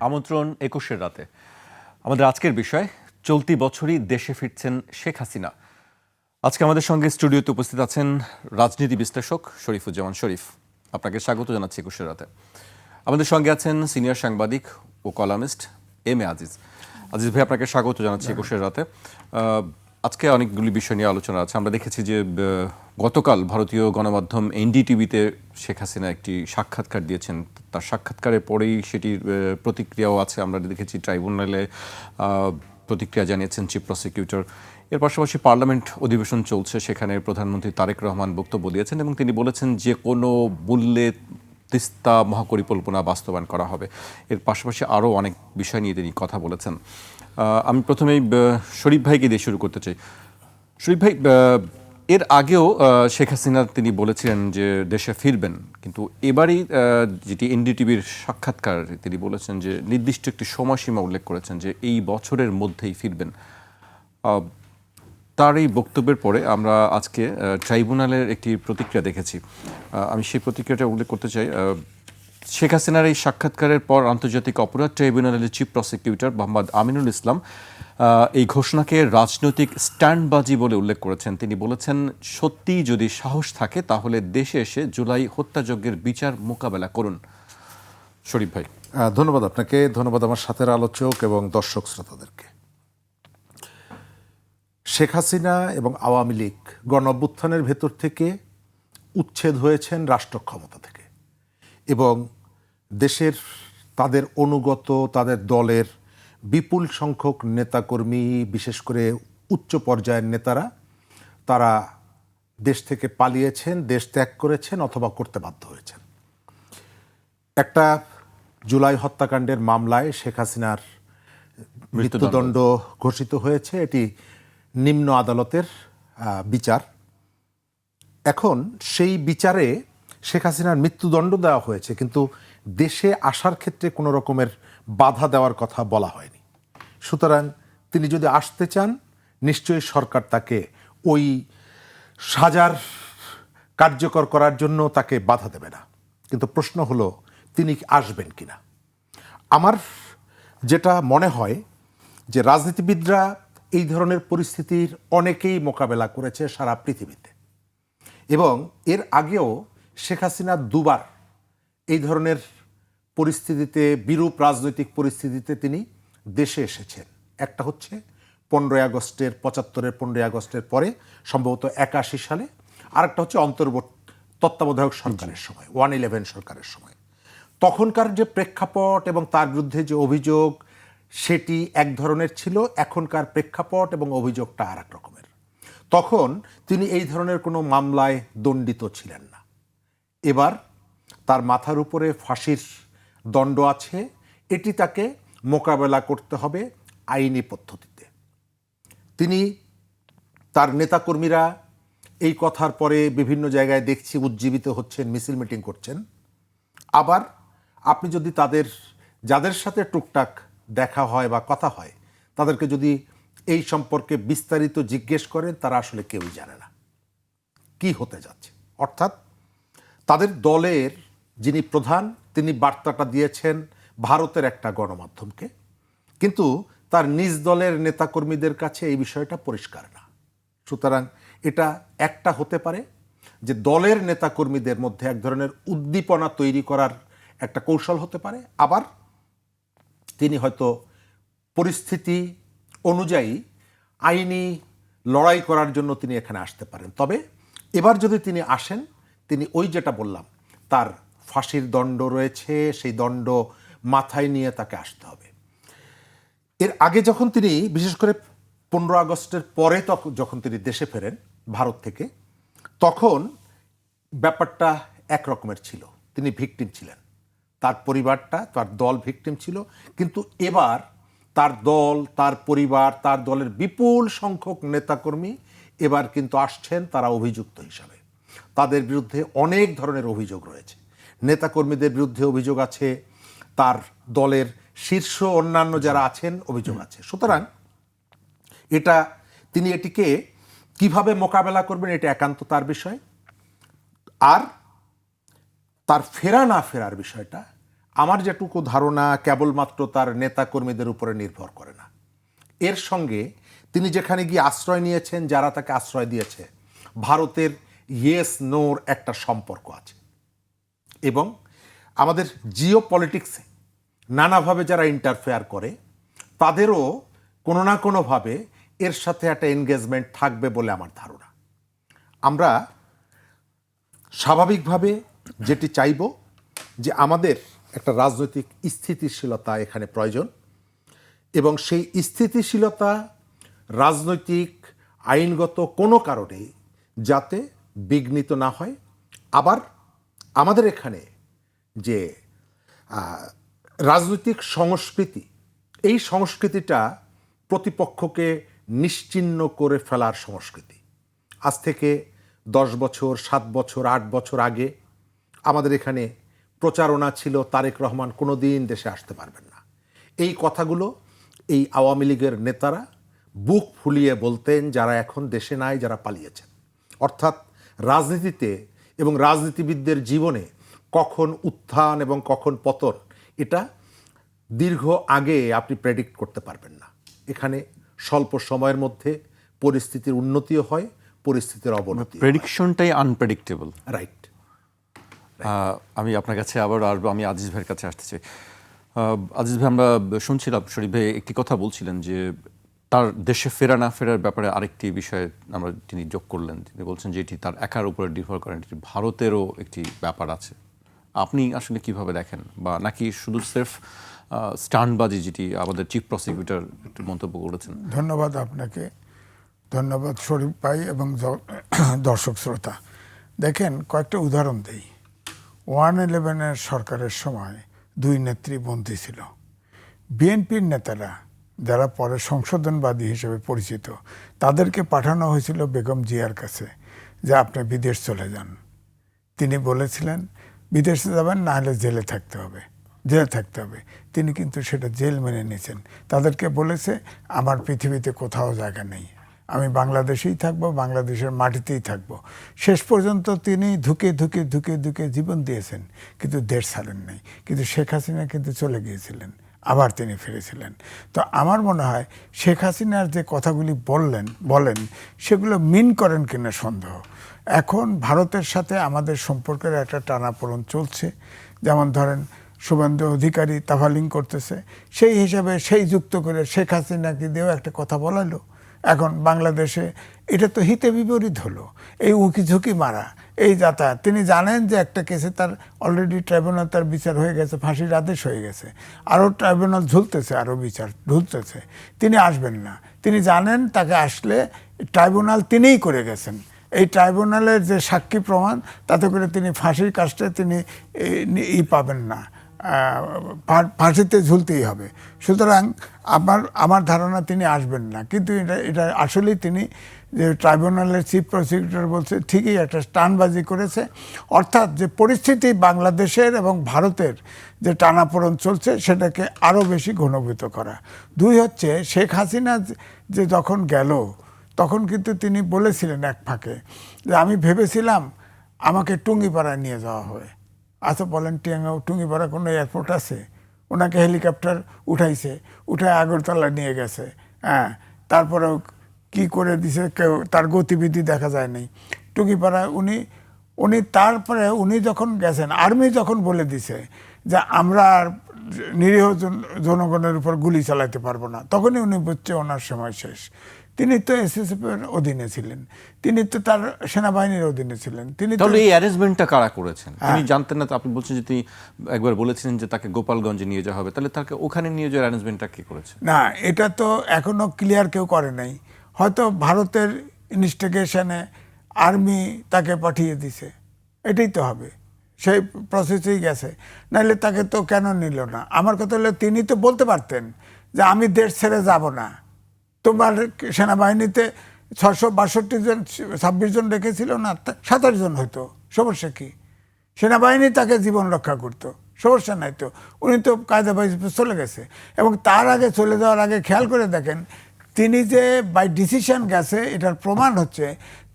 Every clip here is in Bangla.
আমন্ত্রণ ২১-এর রাতে। আমাদের আজকের বিষয়, চলতি বছরই দেশে ফিরছেন শেখ হাসিনা। আজকে আমাদের সঙ্গে স্টুডিওতে উপস্থিত আছেন রাজনীতি বিশ্লেষক শরীফুজ্জামান শরীফ। আপনাকে স্বাগত জানাচ্ছি ২১-এর রাতে। আমাদের সঙ্গে আছেন সিনিয়র সাংবাদিক ও columnist M A Aziz. Aziz ভাই, আপনাকে স্বাগত জানাচ্ছি ২১-এর রাতে। আজকে অনেকগুলি বিষয় নিয়ে আলোচনা আছে। আমরা দেখেছি যে গতকাল ভারতীয় গণমাধ্যম এনডিটিভিতে শেখ হাসিনা একটি সাক্ষাৎকার দিয়েছেন। তার সাক্ষাৎকারের পরেই সেটির প্রতিক্রিয়াও আছে। আমরা দেখেছি ট্রাইব্যুনালে প্রতিক্রিয়া জানিয়েছেন চিফ প্রসিকিউটর। এর পাশাপাশি পার্লামেন্ট অধিবেশন চলছে, সেখানে প্রধানমন্ত্রী তারেক রহমান বক্তব্য দিয়েছেন এবং তিনি বলেছেন যে কোনো মূল্যে তিস্তা মহাপরিকল্পনা বাস্তবায়ন করা হবে। এর পাশাপাশি আরও অনেক বিষয় নিয়ে তিনি কথা বলেছেন। আমি প্রথমেই শরীফ ভাইকে দিয়ে শুরু করতে চাই। শরীফ ভাই, এর আগেও শেখ হাসিনা তিনি বলেছিলেন যে দেশে ফিরবেন, কিন্তু এবারই যেটি এনডিটিভির সাক্ষাৎকার, তিনি বলেছেন যে নির্দিষ্ট একটি সময়সীমা উল্লেখ করেছেন যে এই বছরের মধ্যেই ফিরবেন। তার এই বক্তব্যের পরে আমরা আজকে ট্রাইব্যুনালের একটি প্রতিক্রিয়া দেখেছি। আমি সেই প্রতিক্রিয়াটা উল্লেখ করতে চাই। শেখ হাসিনার এই সাক্ষাৎকারের পর আন্তর্জাতিক অপরাধ ট্রাইব্যুনালের চিফ প্রসিকিউটর মোহাম্মদ আমিনুল ইসলাম এই ঘোষণাকে রাজনৈতিক স্ট্যান্ডবাজি বলে উল্লেখ করেছেন। তিনি বলেছেন, সত্যি যদি সাহস থাকে তাহলে দেশে এসে জুলাই হত্যাযজ্ঞের বিচার মোকাবেলা করুন। শরীফ ভাই। ধন্যবাদ আপনাকে, ধন্যবাদ আমার সাথের আলোচক এবং দর্শক শ্রোতাদেরকে। শেখ হাসিনা এবং আওয়ামী লীগ গণঅভ্যুত্থানের ভেতর থেকে উচ্ছেদ হয়েছেন রাষ্ট্র ক্ষমতা থেকে এবং দেশের তাদের অনুগত, তাদের দলের বিপুল সংখ্যক নেতাকর্মী, বিশেষ করে উচ্চ পর্যায়ের নেতারা, তারা দেশ থেকে পালিয়েছেন, দেশ ত্যাগ করেছেন অথবা করতে বাধ্য হয়েছেন। একটা জুলাই হত্যাকাণ্ডের মামলায় শেখ হাসিনার মৃত্যুদণ্ড ঘোষিত হয়েছে। এটি নিম্ন আদালতের বিচার। এখন সেই বিচারে শেখ হাসিনার মৃত্যুদণ্ড দেওয়া হয়েছে, কিন্তু দেশে আসার ক্ষেত্রে কোনো রকমের বাধা দেওয়ার কথা বলা হয়নি। সুতরাং তিনি যদি আসতে চান, নিশ্চয়ই সরকার তাকে ওই সাজার কার্যকর করার জন্য তাকে বাধা দেবে না। কিন্তু প্রশ্ন হলো তিনি আসবেন কিনা। আমার যেটা মনে হয় যে রাজনীতিবিদরা এই ধরনের পরিস্থিতির অনেকেই মোকাবেলা করেছে সারা পৃথিবীতে, এবং এর আগেও শেখ হাসিনা দুবার এই ধরনের পরিস্থিতিতে, বিরূপ রাজনৈতিক পরিস্থিতিতে তিনি দেশে এসেছেন। একটা হচ্ছে 15ই আগস্টের 75-এর 15ই আগস্টের পরে, সম্ভবত 81 সালে। আরেকটা হচ্ছে তত্ত্বাবধায়ক সরকারের সময়, 111 সরকারের সময়। তখনকার যে প্রেক্ষাপট এবং তার বিরুদ্ধে যে অভিযোগ, সেটি এক ধরনের ছিল। এখনকার প্রেক্ষাপট এবং অভিযোগটা আর এক রকমের। তখন তিনি এই ধরনের কোনো মামলায় দণ্ডিত ছিলেন না। এবার তার মাথার উপরে ফাঁসির দণ্ড আছে। এটি তাকে মোকাবেলা করতে হবে আইনি পদ্ধতিতে। তিনি, তার নেতাকর্মীরা এই কথার পরে বিভিন্ন জায়গায় দেখছি উজ্জীবিত হচ্ছেন, মিছিল মিটিং করছেন। আবার আপনি যদি যাদের সাথে টুকটাক দেখা হয় বা কথা হয়, তাদেরকে যদি এই সম্পর্কে বিস্তারিত জিজ্ঞেস করেন, তারা আসলে কেউই জানে না কি হতে যাচ্ছে। অর্থাৎ তাদের দলের যিনি প্রধান, তিনি বার্তাটা দিয়েছেন ভারতের একটা গণমাধ্যমকে, কিন্তু তার নিজ দলের নেতাকর্মীদের কাছে এই বিষয়টা পরিষ্কার না। সুতরাং এটা একটা হতে পারে যে দলের নেতাকর্মীদের মধ্যে এক ধরনের উদ্দীপনা তৈরি করার একটা কৌশল হতে পারে। আবার তিনি হয়তো পরিস্থিতি অনুযায়ী আইনি লড়াই করার জন্য তিনি এখানে আসতে পারেন। তবে এবার যদি তিনি আসেন, তিনি ওই যেটা বললাম, তার ফাঁসির দণ্ড রয়েছে, সেই দণ্ড মাথায় নিয়ে তাকে আসতে হবে। এর আগে যখন তিনি, বিশেষ করে 15 আগস্টের পরে যখন তিনি দেশে ফেরেন ভারত থেকে, তখন ব্যাপারটা একরকমের ছিল। তিনি ভিকটিম ছিলেন, তার পরিবারটা, তার দল ভিকটিম ছিল। কিন্তু এবার তার দল, তার পরিবার, তার দলের বিপুল সংখ্যক নেতাকর্মী এবার কিন্তু আসছেন তারা অভিযুক্ত হিসাবে। তাদের বিরুদ্ধে অনেক ধরনের অভিযোগ রয়েছে। নেতাকর্মীদের বিরুদ্ধে অভিযোগ আছে, তার দলের শীর্ষ অন্যান্য যারা আছেন অভিযোগ আছে। সুতরাং তিনি এটিকে কিভাবে মোকাবেলা করবেন, এটা একান্ত তার বিষয়। আর তার ফেরা না ফেরার বিষয়টা আমার যেটুকু ধারণা কেবলমাত্র তার নেতাকর্মীদের উপরে নির্ভর করে না। এর সঙ্গে তিনি যেখানে গিয়ে আশ্রয় নিয়েছেন, যারা তাকে আশ্রয় দিয়েছে, ভারতের ইয়েস নোর একটা সম্পর্ক আছে। এবং আমাদের জিও পলিটিক্সে নানাভাবে যারা ইন্টারফেয়ার করে তাদেরও কোনো না কোনোভাবে এর সাথে একটা এনগেজমেন্ট থাকবে বলে আমার ধারণা। আমরা স্বাভাবিকভাবে যেটি চাইব যে আমাদের একটা রাজনৈতিক স্থিতিশীলতা এখানে প্রয়োজন, এবং সেই স্থিতিশীলতা রাজনৈতিক আইনগত কোনো কারণে যাতে বিঘ্নিত না হয়। আবার আমাদের এখানে যে রাজনৈতিক সংস্কৃতি, এই সংস্কৃতিটা প্রতিপক্ষকে নিশ্চিহ্ন করে ফেলার সংস্কৃতি। আজ থেকে 10 বছর, 7 বছর, 8 বছর আগে আমাদের এখানে প্রচারণা ছিল তারেক রহমান কোনো দিন দেশে আসতে পারবেন না। এই কথাগুলো এই আওয়ামী লীগের নেতারা বুক ফুলিয়ে বলতেন, যারা এখন দেশে নাই, যারা পালিয়েছেন। অর্থাৎ রাজনীতিতে এবং রাজনীতিবিদদের জীবনে কখন উত্থান এবং কখন পতন, এটা দীর্ঘ আগে আপনি প্রেডিক্ট করতে পারবেন না। এখানে স্বল্প সময়ের মধ্যে পরিস্থিতির উন্নতিও হয়, পরিস্থিতির অবনতি। প্রেডিকশনটাই আনপ্রেডিক্টেবল। রাইট। আমি আপনার কাছে আবার আসবো, আমি আজিজ ভাইয়ের কাছে আসতে চাই। আজিজ ভাই, আমরা শুনছিলাম শরীফ ভাই একটি কথা বলছিলেন যে তার দেশে ফেরা না ফেরার ব্যাপারে আরেকটি বিষয়ে তিনি যোগ করলেন। তিনি বলছেন যে এটি তার একার উপরে নির্ভর করেন, এটি ভারতেরও একটি ব্যাপার আছে। আপনি আসলে কিভাবে দেখেন, বা নাকি শুধু সির্ফ স্টান্টবাজি, যেটি আমাদের চিফ প্রসিকিউটর একটু মন্তব্য করেছেন? ধন্যবাদ আপনাকে, ধন্যবাদ শরীফ ভাই এবং দর্শক শ্রোতা। দেখেন, কয়েকটা উদাহরণ দেই। 111 সরকারের সময় 2 নেত্রী বন্দী ছিল। বিএনপির নেতারা, যারা পরে সংশোধনবাদী হিসেবে পরিচিত, তাদেরকে পাঠানো হয়েছিল বেগম জিয়ার কাছে যে আপনি বিদেশ চলে যান। তিনি বলেছিলেন বিদেশে যাবেন, না হলে জেলে থাকতে হবে, জেলে থাকতে হবে। তিনি কিন্তু সেটা জেল মেনে নিয়েছেন। তাদেরকে বলেছে আমার পৃথিবীতে কোথাও জায়গা নেই, আমি বাংলাদেশেই থাকবো, বাংলাদেশের মাটিতেই থাকবো। শেষ পর্যন্ত তিনি ধুকে ধুকে ধুকে ধুকে জীবন দিয়েছেন, কিন্তু দেশ ছাড়েন নাই। কিন্তু শেখ হাসিনা কিন্তু চলে গিয়েছিলেন, আবার তিনি ফিরেছিলেন। তো আমার মনে হয় শেখ হাসিনার যে কথাগুলি বলেন সেগুলো মিন করেন কিনা সন্দেহ। এখন ভারতের সাথে আমাদের সম্পর্কের একটা টানাপোড়েন চলছে। যেমন ধরেন শুভেন্দু অধিকারী তাফালিং করতেছে, সেই হিসাবে সেই যুক্ত করে শেখ হাসিনাকে দিয়েও একটা কথা বলালো। এখন বাংলাদেশে এটা তো হিতে বিপরীত হলো, এই উঁকি ঝুঁকি মারা, এই যাতায়াত। তিনি জানেন যে একটা কেসে তার অলরেডি ট্রাইব্যুনাল তার বিচার হয়ে গেছে, ফাঁসির আদেশ হয়ে গেছে, আরও ট্রাইব্যুনাল ঝুলতেছে, আরও বিচার ঝুলতেছে, তিনি আসবেন না। তিনি জানেন তাকে আসলে ট্রাইব্যুনাল তিনিই করে গেছেন, এই ট্রাইব্যুনালের যে সাক্ষী প্রমাণ, তাতে করে তিনি ফাঁসির কাজটা তিনি পাবেন না, ফাঁসিতে ঝুলতেই হবে। সুতরাং আমার ধারণা তিনি আসবেন না। কিন্তু এটা আসলেই তিনি, যে ট্রাইব্যুনালের চিফ প্রসিকিউটর বলছে, ঠিকই একটা স্টানবাজি করেছে। অর্থাৎ যে পরিস্থিতি বাংলাদেশের এবং ভারতের যে টানাপোড়েন চলছে, সেটাকে আরও বেশি ঘনীভূত করা। 2 হচ্ছে শেখ হাসিনা যে যখন গেল, তখন কিন্তু তিনি বলেছিলেন এক ফাঁকে যে আমি ভেবেছিলাম আমাকে টুঙ্গিপাড়ায় নিয়ে যাওয়া হবে। আচ্ছা বলেন, টুঙ্গিপাড়া কোনো এয়ারপোর্ট আছে? ওনাকে হেলিকপ্টার উঠাইছে, উঠায় আগরতলা নিয়ে গেছে। হ্যাঁ, তারপরেও কি করে দিছে কেউ, তার গতিবিধি দেখা যায় নাই। টুঙ্গিপাড়া উনি তারপরে উনি যখন গেছেন, আর্মি যখন বলে দিছে যে আমরা আর নিরীহ জনগণের উপর গুলি চালাতে পারবো না, তখনই উনি বুঝছে ওনার সময় শেষ। তিনি তো এসএসএফের অধীনে ছিলেন, তিনি তো তার সেনাবাহিনীর অধীনে ছিলেন। তিনি তাহলে এই অ্যারেঞ্জমেন্টটা কারা করেছেন? তিনি জানতেন না? তো আপনি বলছেন যে তিনি একবার বলেছিলেন যে তাকে গোপালগঞ্জে নিয়ে যাওয়া হবে, তাহলে তাকে ওখানে নিয়ে যাওয়ার অ্যারেঞ্জমেন্টটা কে করেছে? না, এটা তো এখনো ক্লিয়ার কেউ করে নাই। হয়তো ভারতের ইনস্টিগেশনে আর্মি তাকে পাঠিয়ে দিছে, এটাই তো হবে, সেই প্রসেসেই গেছে। নাহলে তাকে তো কেন নিল না? আমার কথা হলো তিনি তো বলতে পারতেন যে আমি দেশ ছেড়ে যাব না। তোমার সেনাবাহিনীতে 662 জন, 26 জন রেখেছিল না, 27 জন হয়তো, সমস্যা কি? সেনাবাহিনী তাকে জীবন রক্ষা করতো, সমস্যা নাই তো। উনি তো কায়দাবাজি চলে গেছে। এবং তার আগে চলে যাওয়ার আগে খেয়াল করে দেখেন, তিনি যে বাই ডিসিশন গেছে, এটার প্রমাণ হচ্ছে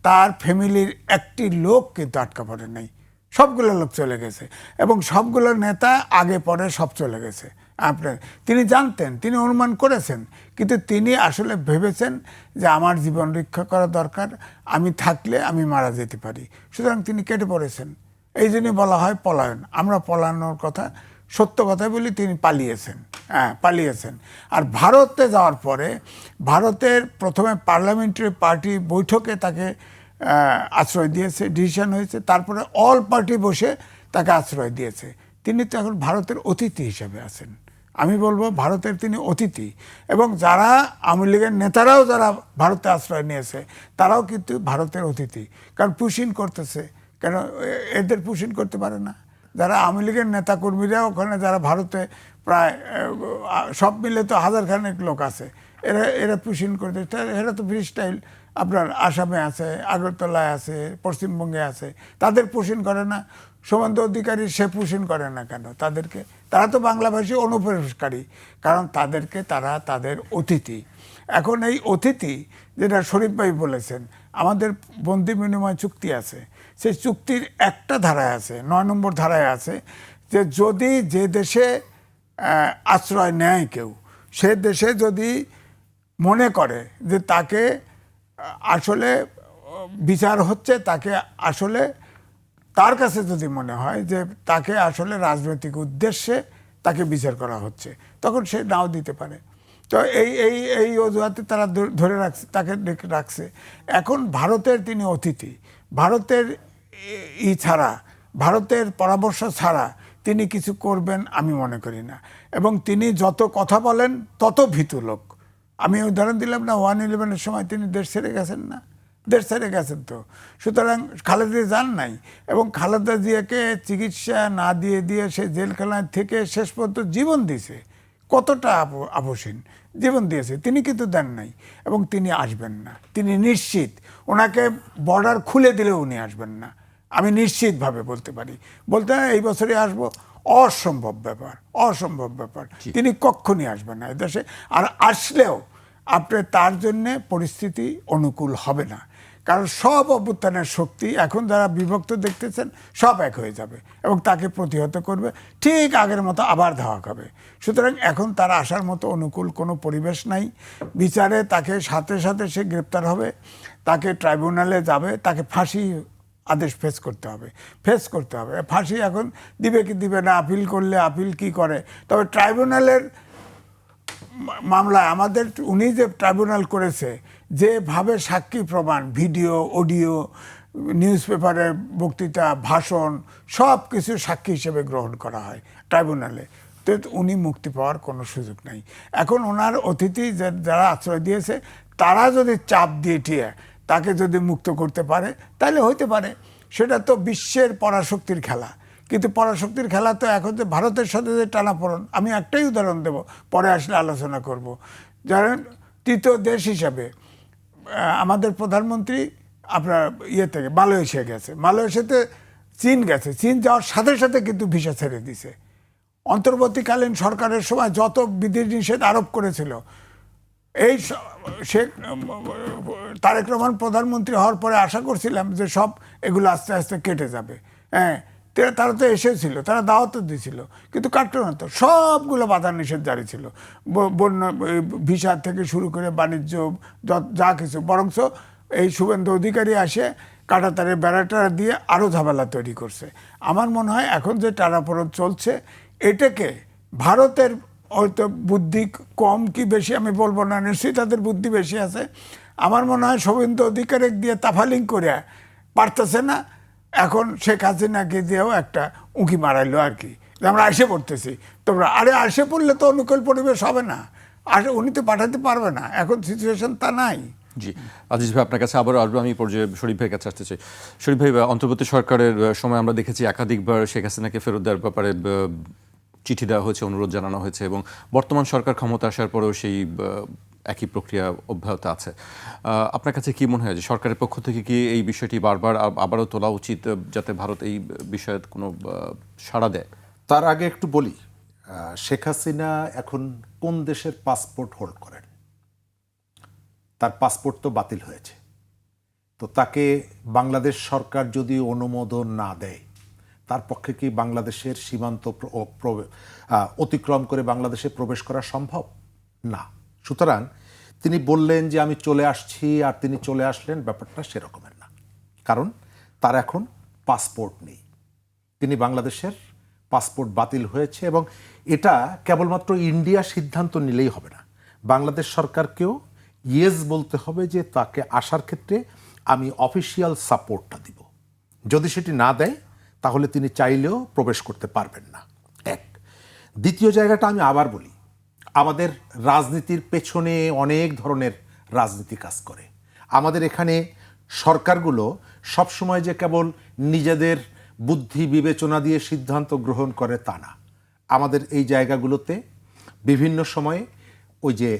তার ফ্যামিলির একটি লোক কিন্তু আটকা পড়ে নাই। সবগুলো লোক চলে গেছে এবং সবগুলো নেতা আগে পরে সব চলে গেছে। আপনার তিনি জানতেন, তিনি অনুমান করেছেন, কিন্তু তিনি আসলে ভেবেছেন যে আমার জীবন রক্ষা করা দরকার, আমি থাকলে আমি মারা যেতে পারি, সুতরাং তিনি কেটে পড়েছেন। এই জন্যই বলা হয় পলায়ন। আমরা পলানোর কথা, সত্য কথা বলি, তিনি পালিয়েছেন। হ্যাঁ, পালিয়েছেন। আর ভারতে যাওয়ার পরে ভারতের প্রথমে পার্লামেন্টারি পার্টি বৈঠকে তাকে আশ্রয় দিয়েছে, ডিসিশন হয়েছে, তারপরে অল পার্টি বসে তাকে আশ্রয় দিয়েছে। তিনি তো এখন ভারতের অতিথি হিসেবে আছেন। আমি বলবো ভারতের তিনি অতিথি, এবং যারা আওয়ামী লীগের নেতারাও যারা ভারতে আশ্রয় নিয়েছে তারাও কিন্তু ভারতের অতিথি। কারণ পুশিন করতেছে, কেন এদের পুশিন করতে পারে না? যারা আওয়ামী লীগের নেতাকর্মীরা ওখানে যারা ভারতে প্রায় সব মিলে তো 1000 খানেক লোক আছে, এরা পুশিন করতে, এরা তো ফ্রি স্টাইল আপনার আসামে আছে, আগরতলায় আছে, পশ্চিমবঙ্গে আছে, তাদের পুশিন করে না? শুভেন্দু অধিকারী সে পুশিন করে না কেন তাদেরকে? তারা তো বাংলাভাষী অনুপ্রবেশকারী, কারণ তাদেরকে তারা তাদের অতিথি। এখন এই অতিথি, যেটা শরীফ ভাই বলেছেন, আমাদের বন্দি বিনিময় চুক্তি আছে, সেই চুক্তির একটা ধারায় আছে, 9 নম্বর ধারায় আছে, যে যদি যে দেশে আশ্রয় নেয় কেউ, সে দেশে যদি মনে করে যে তাকে আসলে বিচার হচ্ছে, তাকে আসলে তার কাছে যদি মনে হয় যে তাকে আসলে রাজনৈতিক উদ্দেশ্যে তাকে বিচার করা হচ্ছে, তখন সে নাও দিতে পারে। তো এই অজুহাতে তারা ধরে রাখছে, তাকে রাখছে। এখন ভারতের তিনি অতিথি, ভারতের ছাড়া, ভারতের পরামর্শ ছাড়া তিনি কিছু করবেন আমি মনে করি না। এবং তিনি যত কথা বলেন তত ভীতু লোক। আমি উদাহরণ দিলাম না, 1/11-এর সময় তিনি দেশ ছেড়ে গেছেন না? দেশ ছেড়ে গেছেন তো। সুতরাং খালেদা যান নাই, এবং খালেদা জিয়াকে চিকিৎসা না দিয়ে সে জেলখানায় থেকে শেষ পর্যন্ত জীবন দিয়েছে। কতটা আপসীন জীবন দিয়েছে, তিনি কিন্তু দেন নাই, এবং তিনি আসবেন না। তিনি নিশ্চিত, ওনাকে বর্ডার খুলে দিলেও উনি আসবেন না, আমি নিশ্চিতভাবে বলতে পারি। বলতে এই বছরই আসবো, অসম্ভব ব্যাপার, অসম্ভব ব্যাপার। তিনি কখনই আসবেন না এদেশে। আর আসলেও আপনি তার জন্যে পরিস্থিতি অনুকূল হবে না, কারণ সব অভ্যুত্থানের শক্তি এখন যারা বিভক্ত দেখতেছেন সব এক হয়ে যাবে এবং তাকে প্রতিহত করবে, ঠিক আগের মতো আবার ধাওয়া হবে। সুতরাং এখন তার আসার মতো অনুকূল কোনো পরিবেশ নাই। বিচারে তাকে সাথে সাথে সে গ্রেপ্তার হবে, তাকে ট্রাইব্যুনালে যাবে, তাকে ফাঁসি আদেশ ফেস করতে হবে। ফাঁসি এখন দিবে কি দিবে না, আপিল করলে আপিল কি করে। তবে ট্রাইব্যুনালের মামলায় আমাদের, উনি যে ট্রাইব্যুনাল করেছে, যেভাবে সাক্ষী প্রমাণ, ভিডিও, অডিও, নিউজ পেপারের বক্তৃতা, ভাষণ, সব কিছু সাক্ষী হিসেবে গ্রহণ করা হয় ট্রাইব্যুনালে, তো উনি মুক্তি পাওয়ার কোনো সুযোগ নাই। এখন ওনার অতিথি যারা আশ্রয় দিয়েছে তারা যদি চাপ দিয়ে টিয়ে তাকে যদি মুক্ত করতে পারে তাহলে হইতে পারে। সেটা তো বিশ্বের পরাশক্তির খেলা, কিন্তু পরাশক্তির খেলা তো এখন যে ভারতের সাথে যে টানাপোড়েন, আমি একটাই উদাহরণ দেব, পরে আসলে আলোচনা করব। জানেন, তৃতীয় দেশ হিসাবে আমাদের প্রধানমন্ত্রী আপনার থেকে মালয়েশিয়া গেছে, মালয়েশিয়াতে চীন গেছে, চীন যাওয়ার সাথে সাথে কিন্তু ভিসা ছেড়ে দিছে। অন্তর্বর্তীকালীন সরকারের সময় যত বিধি নিষেধ আরোপ করেছিল, এই শেখ তারেক রহমান প্রধানমন্ত্রী হওয়ার পরে আশা করছিলাম যে সব এগুলো আস্তে আস্তে কেটে যাবে। হ্যাঁ, তারা তো এসেছিল, তারা দাওয়াতও দিয়েছিল, কিন্তু কাটতো না তো, সবগুলো বাধা নিষেধ জারি ছিল, বন্যা ভিসা থেকে শুরু করে বাণিজ্য যা কিছু। বরঞ্চ এই শুভেন্দু অধিকারী আসে কাঁটাতারের বেড়াটা দিয়ে আরও ঝামেলা তৈরি করছে। আমার মনে হয় এখন যে টানাপোড়েন চলছে, এটাকে ভারতের হয়তো বুদ্ধি কম কি বেশি আমি বলবো না, নিশ্চয়ই তাদের বুদ্ধি বেশি আছে। আমার মনে হয় শুভেন্দু অধিকারী দিয়ে তাফালিং করে পারতেছে না, এখন শেখ হাসিনাকে দিয়েও একটা উঁকি মারাইলো আর কি, আমরা আসে পড়তেছি, তোমরা আরে আসে পড়লে তো অনুকূল পরিবেশ হবে না, আসে উনি তো পাঠাতে পারবে না, এখন সিচুয়েশন তা নাই। জি, আজিজ ভাই আপনার কাছে আবারও আসবো, আমি পর্যায়ে শরীফ ভাইয়ের কাছে আসতে চাই। শরীফ ভাই, অন্তর্বর্তী সরকারের সময় আমরা দেখেছি একাধিকবার শেখ হাসিনাকে ফেরত দেওয়ার ব্যাপারে চিঠি দেওয়া হয়েছে, অনুরোধ জানানো হয়েছে, এবং বর্তমান সরকার ক্ষমতা আসার পরেও সেই একই প্রক্রিয়া অব্যাহত আছে। আপনার কাছে কি মনে হয় যে সরকারের পক্ষ থেকে কি এই বিষয়টি বারবার আবারও তোলা উচিত, যাতে ভারত এই বিষয়ে কোনো সাড়া দেয়? তার আগে একটু বলি, শেখ হাসিনা এখন কোন দেশের পাসপোর্ট হোল্ড করেন? তার পাসপোর্ট তো বাতিল হয়েছে। তো তাকে বাংলাদেশ সরকার যদি অনুমোদন না দেয়, তার পক্ষে কি বাংলাদেশের সীমান্ত অতিক্রম করে বাংলাদেশে প্রবেশ করা সম্ভব না। সুতরাং তিনি বললেন যে আমি চলে আসছি, আর তিনি চলে আসলেন, ব্যাপারটা সেরকমের না। কারণ তার এখন পাসপোর্ট নেই, তিনি বাংলাদেশের পাসপোর্ট বাতিল হয়েছে, এবং এটা কেবলমাত্র ইন্ডিয়া সিদ্ধান্ত নিলেই হবে না, বাংলাদেশ সরকারকেও ইয়েস বলতে হবে যে তাকে আসার ক্ষেত্রে আমি অফিসিয়াল সাপোর্টটা দিব। যদি সেটি না দেয় তাহলে তিনি চাইলেও প্রবেশ করতে পারবেন না। এক। দ্বিতীয় জায়গাটা আমি আবার বলি, আমাদের রাজনীতির পেছনে অনেক ধরনের রাজনীতি কাজ করে। আমাদের এখানে সরকারগুলো সবসময় যে কেবল নিজেদের বুদ্ধি বিবেচনা দিয়ে সিদ্ধান্ত গ্রহণ করে তা না। আমাদের এই জায়গাগুলোতে বিভিন্ন সময়ে ওই যে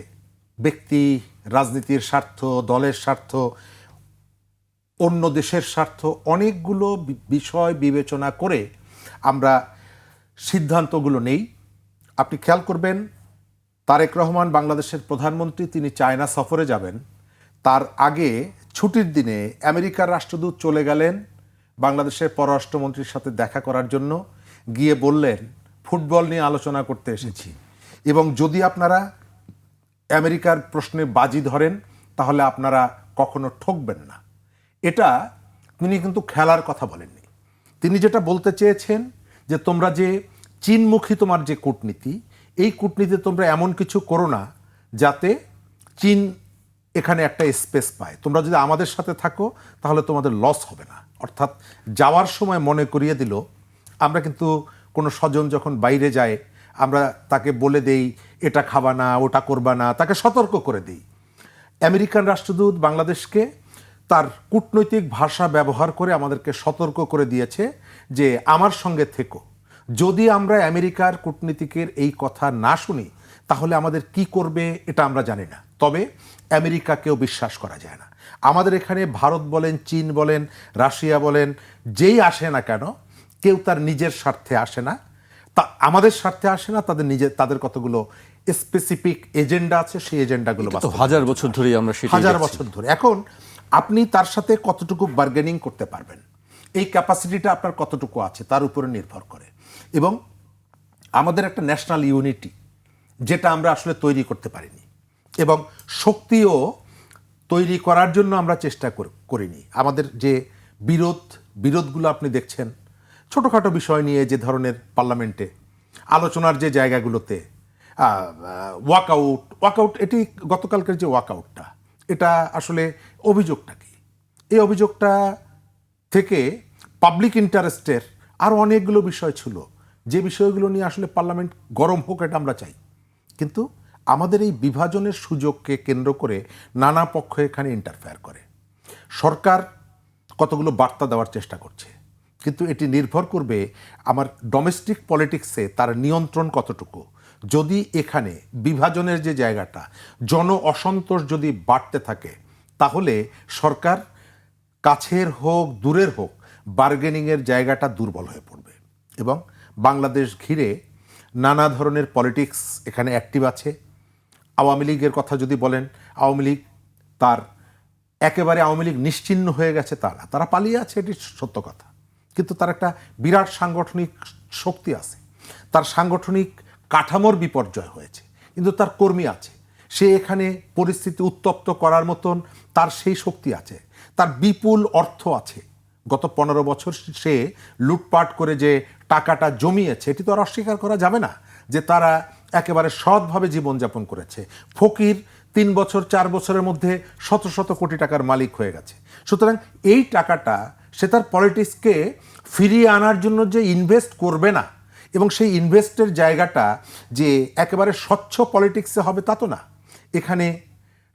ব্যক্তি, রাজনীতির স্বার্থ, দলের স্বার্থ, অন্য দেশের স্বার্থ, অনেকগুলো বিষয় বিবেচনা করে আমরা সিদ্ধান্তগুলো নেই। আপনি খেয়াল করবেন, তারেক রহমান বাংলাদেশের প্রধানমন্ত্রী, তিনি চায়না সফরে যাবেন, তার আগে ছুটির দিনে আমেরিকার রাষ্ট্রদূত চলে গেলেন বাংলাদেশের পররাষ্ট্রমন্ত্রীর সাথে দেখা করার জন্য, গিয়ে বললেন ফুটবল নিয়ে আলোচনা করতে এসেছি, এবং যদি আপনারা আমেরিকার প্রশ্নে বাজি ধরেন তাহলে আপনারা কখনো ঠকবেন না। এটা তিনি কিন্তু খেলার কথা বলেননি। তিনি যেটা বলতে চেয়েছেন যে তোমরা যে চীনমুখী তোমার যে কূটনীতি, এই কূটনীতি তোমরা এমন কিছু করো না যাতে চীন এখানে একটা স্পেস পায়। তোমরা যদি আমাদের সাথে থাকো তাহলে তোমাদের লস হবে না। অর্থাৎ যাওয়ার সময় মনে করিয়ে দিল, আমরা কিন্তু কোনো স্বজন যখন বাইরে যায় আমরা তাকে বলে দেই এটা খাবা না, ওটা করবা না, তাকে সতর্ক করে দিই। আমেরিকান রাষ্ট্রদূত বাংলাদেশকে তার কূটনৈতিক ভাষা ব্যবহার করে আমাদেরকে সতর্ক করে দিয়েছে যে আমার সঙ্গে থেকো। যদি আমরা আমেরিকার কূটনীতিকের এই কথা না শুনি তাহলে আমাদের কি করবে এটা আমরা জানি না। তবে আমেরিকাকেও বিশ্বাস করা যায় না। আমাদের এখানে ভারত বলেন, চীন বলেন, রাশিয়া বলেন, যেই আসে না কেন, কেউ তার নিজের স্বার্থে আসে না, তা আমাদের স্বার্থে আসে না, তাদের কতগুলো স্পেসিফিক এজেন্ডা আছে, সেই এজেন্ডাগুলো হাজার বছর ধরে আমরা হাজার বছর ধরে। এখন আপনি তার সাথে কতটুকু বার্গেনিং করতে পারবেন, এই ক্যাপাসিটিটা আপনার কতটুকু আছে তার উপরে নির্ভর করে। এবং আমাদের একটা ন্যাশনাল ইউনিটি যেটা আমরা আসলে তৈরি করতে পারিনি, এবং শক্তিও তৈরি করার জন্য আমরা চেষ্টা করিনি। আমাদের যে বিরোধগুলো আপনি দেখছেন, ছোটোখাটো বিষয় নিয়ে যে ধরনের পার্লামেন্টে আলোচনার যে জায়গাগুলোতে ওয়াকআউট, এটি গতকালকের যে ওয়াকআউটটা, এটা আসলে অভিযোগটা কি? এই অভিযোগটা থেকে পাবলিক ইন্টারেস্টের আরও অনেকগুলো বিষয় ছিল, যে বিষয়গুলো নিয়ে আসলে পার্লামেন্ট গরম হোক এটা আমরা চাই। কিন্তু আমাদের এই বিভাজনের সুযোগকে কেন্দ্র করে নানা পক্ষ এখানে ইন্টারফেয়ার করে। সরকার কতগুলো বার্তা দেওয়ার চেষ্টা করছে, কিন্তু এটি নির্ভর করবে আমার ডোমেস্টিক পলিটিক্সে তার নিয়ন্ত্রণ কতটুকু। যদি এখানে বিভাজনের যে জায়গাটা, জন অসন্তোষ যদি বাড়তে থাকে, তাহলে সরকার কাছের হোক দূরের হোক বার্গেনিংয়ের জায়গাটা দুর্বল হয়ে পড়বে। এবং বাংলাদেশ ঘিরে নানা ধরনের পলিটিক্স এখানে অ্যাক্টিভ আছে। আওয়ামী লীগের কথা যদি বলেন, আওয়ামী লীগ আওয়ামী লীগ নিশ্চিহ্ন হয়ে গেছে তা না, তারা পালিয়ে আছে, এটি সত্য কথা। কিন্তু তার একটা বিরাট সাংগঠনিক শক্তি আছে, তার সাংগঠনিক কাঠামোর বিপর্যয় হয়েছে, কিন্তু তার কর্মী আছে, সে এখানে পরিস্থিতি উত্তপ্ত করার মতন তার সেই শক্তি আছে, তার বিপুল অর্থ আছে। গত 15 বছর সে লুটপাট করে যে টাকাটা জমিয়েছে, এটি তো আর অস্বীকার করা যাবে না যে তারা একেবারে সৎভাবে জীবনযাপন করেছে। ফকির 3 বছর 4 বছরের মধ্যে শত শত কোটি টাকার মালিক হয়ে গেছে। সুতরাং এই টাকাটা সে তার পলিটিক্সকে ফিরিয়ে আনার জন্য যে ইনভেস্ট করবে না, এবং সেই ইনভেস্টের জায়গাটা যে একেবারে স্বচ্ছ পলিটিক্সে হবে তা তো না। এখানে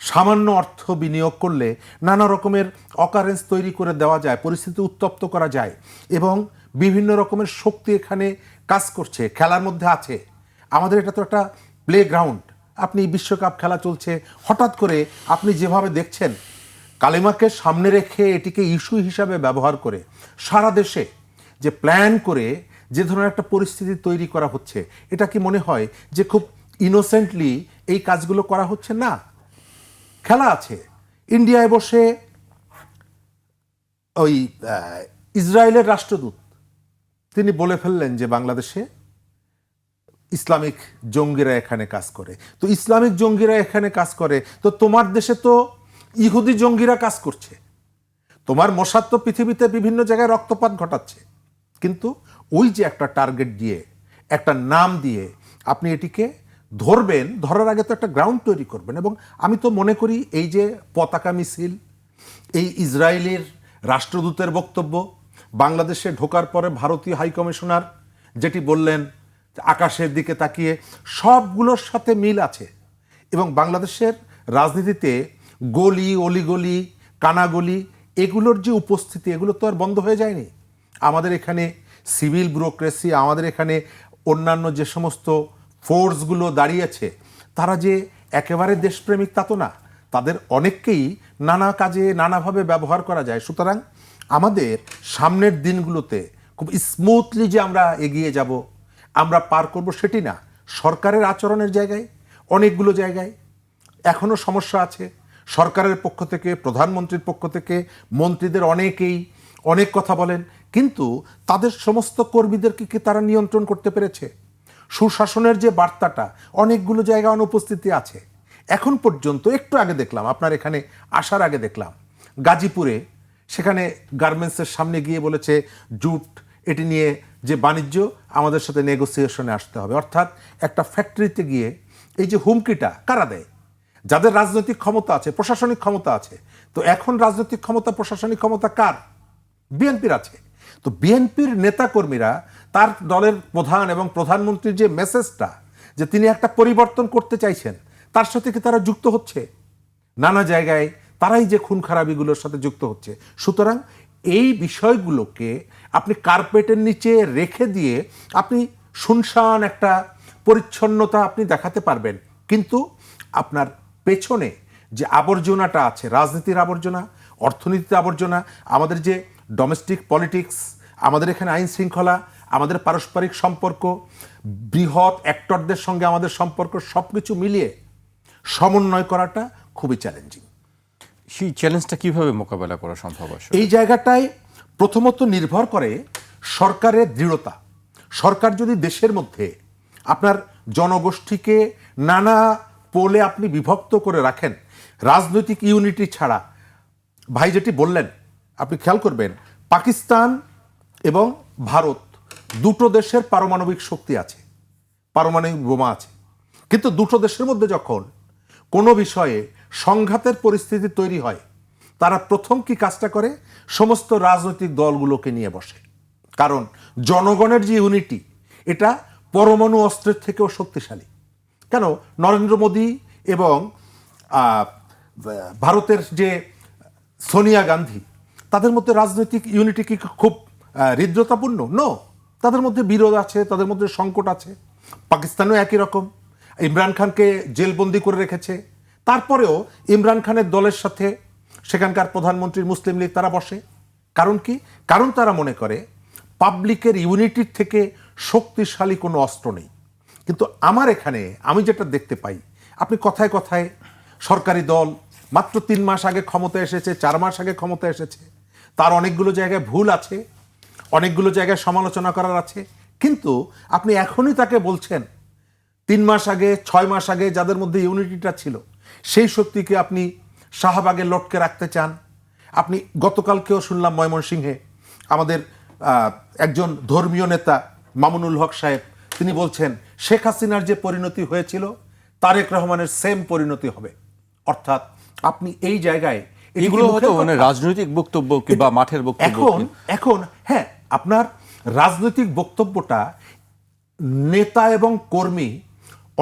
সামান্য অর্থ বিনিয়োগ করলে নানা রকমের অকারেন্স তৈরি করে দেওয়া যায়, পরিস্থিতি উত্তপ্ত করা যায়, এবং বিভিন্ন রকমের শক্তি এখানে কাজ করছে, খেলার মধ্যে আছে। আমাদের এটা তো একটা প্লেগ্রাউন্ড। আপনি বিশ্বকাপ খেলা চলছে, হঠাৎ করে আপনি যেভাবে দেখছেন কালেমাকে সামনে রেখে এটিকে ইস্যু হিসাবে ব্যবহার করে সারা দেশে যে প্ল্যান করে যে ধরনের একটা পরিস্থিতি তৈরি করা হচ্ছে, এটা কি মনে হয় যে খুব ইনোসেন্টলি এই কাজগুলো করা হচ্ছে? না, খেলা আছে। ইন্ডিয়ায় বসে ওই ইসরায়েলের রাষ্ট্রদূত তিনি বলে ফেললেন যে বাংলাদেশে ইসলামিক জঙ্গিরা এখানে কাজ করে। তো ইসলামিক জঙ্গিরা এখানে কাজ করে, তো তোমার দেশে তো ইহুদি জঙ্গিরা কাজ করছে, তোমার মোসাদ তো পৃথিবীতে বিভিন্ন জায়গায় রক্তপাত ঘটাচ্ছে। কিন্তু ওই যে একটা টার্গেট দিয়ে, একটা নাম দিয়ে আপনি এটিকে ধরবেন, ধরার আগে তো একটা গ্রাউন্ড তৈরি করবেন। এবং আমি তো মনে করি এই যে পতাকা মিছিল, এই ইসরায়েলের রাষ্ট্রদূতের বক্তব্য, বাংলাদেশে ঢোকার পরে ভারতীয় হাইকমিশনার যেটি বললেন আকাশের দিকে তাকিয়ে, সবগুলোর সাথে মিল আছে। এবং বাংলাদেশের রাজনীতিতে গলি অলিগলি কানাগলি এগুলোর যে উপস্থিতি, এগুলো তো আর বন্ধ হয়ে যায়নি। আমাদের এখানে সিভিল ব্যুরোক্রেসি, আমাদের এখানে অন্যান্য যে সমস্ত ফোর্সগুলো দাঁড়িয়েছে, তারা যে একেবারে দেশপ্রেমিক তা তো না, তাদের অনেককেই নানা কাজে নানাভাবে ব্যবহার করা যায়। সুতরাং আমাদের সামনের দিনগুলোতে খুব স্মুথলি যে আমরা এগিয়ে যাব, আমরা পার করব, সেটি না। সরকারের আচরণের জায়গায় অনেকগুলো জায়গায় এখনও সমস্যা আছে। সরকারের পক্ষ থেকে, প্রধানমন্ত্রীর পক্ষ থেকে মন্ত্রীদের অনেকেই অনেক কথা বলেন, কিন্তু তাদের সমস্ত কর্মীদেরকে কি তারা নিয়ন্ত্রণ করতে পেরেছে? সুশাসনের যে বার্তাটা অনেকগুলো জায়গায় অনুপস্থিতি আছে এখন পর্যন্ত। একটু আগে দেখলাম, আপনার এখানে আসার আগে দেখলাম গাজীপুরে, সেখানে গার্মেন্টসের সামনে গিয়ে বলেছে জুট এটি নিয়ে যে বাণিজ্য আমাদের সাথে নেগোসিয়েশনে আসতে হবে। অর্থাৎ একটা ফ্যাক্টরিতে গিয়ে এই যে হুমকিটা কারা দেয়? যাদের রাজনৈতিক ক্ষমতা আছে, প্রশাসনিক ক্ষমতা আছে। তো এখন রাজনৈতিক ক্ষমতা, প্রশাসনিক ক্ষমতা কার? বিএনপির আছে। তো বিএনপির নেতাকর্মীরা, তার দলের প্রধান এবং প্রধানমন্ত্রীর যে মেসেজটা, যে তিনি একটা পরিবর্তন করতে চাইছেন, তার সাথে কি তারা যুক্ত হচ্ছে? নানা জায়গায় তারাই যে খুন খারাপিগুলোর সাথে যুক্ত হচ্ছে। সুতরাং এই বিষয়গুলোকে আপনি কার্পেটের নিচে রেখে দিয়ে আপনি শুনশান একটা পরিচ্ছন্নতা আপনি দেখাতে পারবেন, কিন্তু আপনার পেছনে যে আবর্জনাটা আছে, রাজনীতির আবর্জনা, অর্থনীতির আবর্জনা, আমাদের যে ডোমেস্টিক পলিটিক্স, আমাদের এখানে আইন শৃঙ্খলা, আমাদের পারস্পরিক সম্পর্ক, বৃহৎ অ্যাক্টরদের সঙ্গে আমাদের সম্পর্ক, সব কিছু মিলিয়ে সমন্বয় করাটা খুবই চ্যালেঞ্জিং। সেই চ্যালেঞ্জটা কিভাবে মোকাবেলা করা সম্ভব? এই জায়গাটায় প্রথমত নির্ভর করে সরকারের দৃঢ়তা। সরকার যদি দেশের মধ্যে আপনার জনগোষ্ঠীকে নানা পোলে আপনি বিভক্ত করে রাখেন, রাজনৈতিক ইউনিটি ছাড়া, ভাই যেটি বললেন আপনি খেয়াল করবেন, পাকিস্তান এবং ভারত দুটো দেশের পারমাণবিক শক্তি আছে, পারমাণবিক বোমা আছে, কিন্তু দুটো দেশের মধ্যে যখন কোনো বিষয়ে সংঘাতের পরিস্থিতি তৈরি হয়, তারা প্রথম কি কাজটা করে? সমস্ত রাজনৈতিক দলগুলোকে নিয়ে বসে। কারণ জনগণের যে ইউনিটি, এটা পরমাণু অস্ত্রের থেকেও শক্তিশালী। কেন? নরেন্দ্র মোদী এবং ভারতের যে সোনিয়া গান্ধী, তাদের মধ্যে রাজনৈতিক ইউনিটি কি খুব হৃদ্রতাপূর্ণ? নো, তাদের মধ্যে বিরোধ আছে, তাদের মধ্যে সংকট আছে। পাকিস্তানেও একই রকম, ইমরান খানকে জেলবন্দি করে রেখেছে, তারপরেও ইমরান খানের দলের সাথে সেখানকার প্রধানমন্ত্রীর মুসলিম লীগ তারা বসে। কারণ কি? কারণ তারা মনে করে পাবলিকের ইউনিটির থেকে শক্তিশালী কোনো অস্ত্র নেই। কিন্তু আমার এখানে আমি যেটা দেখতে পাই, আপনি কথায় কথায় সরকারি দল মাত্র 3 মাস আগে ক্ষমতায় এসেছে, 4 মাস আগে ক্ষমতায় এসেছে, তার অনেকগুলো জায়গায় ভুল আছে, অনেকগুলো জায়গায় সমালোচনা করার আছে, কিন্তু আপনি এখনই তাকে বলছেন 3 মাস আগে, 6 মাস আগে যাদের মধ্যে ইউনিটিটা ছিল, সেই শক্তিকে আপনি শাহবাগে লটকে রাখতে চান। আপনি গতকালকেও শুনলাম ময়মনসিংহে আমাদের একজন ধর্মীয় নেতা মামুনুল হক সাহেব, তিনি বলছেন শেখ হাসিনার যে পরিণতি হয়েছিল তারেক রহমানের সেম পরিণতি হবে। অর্থাৎ আপনি এই জায়গায় এগুলো হয়তো মানে রাজনৈতিক বক্তব্য কিংবা মাঠের বক্তব্য। এখন হ্যাঁ, আপনার রাজনৈতিক বক্তব্যটা নেতা এবং কর্মী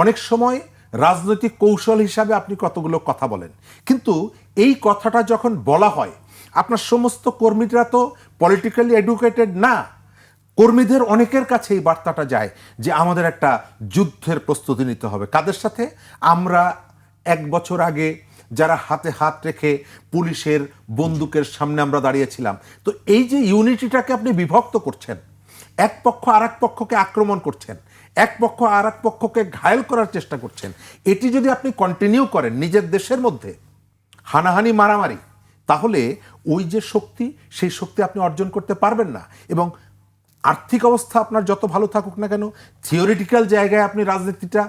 অনেক সময় রাজনৈতিক কৌশল হিসাবে আপনি কতগুলো কথা বলেন, কিন্তু এই কথাটা যখন বলা হয়, আপনার সমস্ত কর্মীরা তো পলিটিক্যালি এডুকেটেড না। কর্মীদের অনেকের কাছে এই বার্তাটা যায় যে আমাদের একটা যুদ্ধের প্রস্তুতি নিতে হবে। কাদের সাথে? আমরা 1 বছর আগে যারা হাতে হাত রেখে পুলিশের বন্দুকের সামনে আমরা দাঁড়িয়েছিলাম। তো এই যে ইউনিটিটাকে আপনি বিভক্ত করছেন, এক পক্ষ আর এক পক্ষকে আক্রমণ করছেন, এক পক্ষ আর এক পক্ষকে ঘায়েল করার চেষ্টা করছেন, এটি যদি আপনি কন্টিনিউ করেন নিজের দেশের মধ্যে হানাহানি মারামারি, তাহলে ওই যে শক্তি, সেই শক্তি আপনি অর্জন করতে পারবেন না। এবং আর্থিক অবস্থা আপনার যত ভালো থাকুক না কেন, থিওরিটিক্যাল জায়গায় আপনি রাজনীতিটা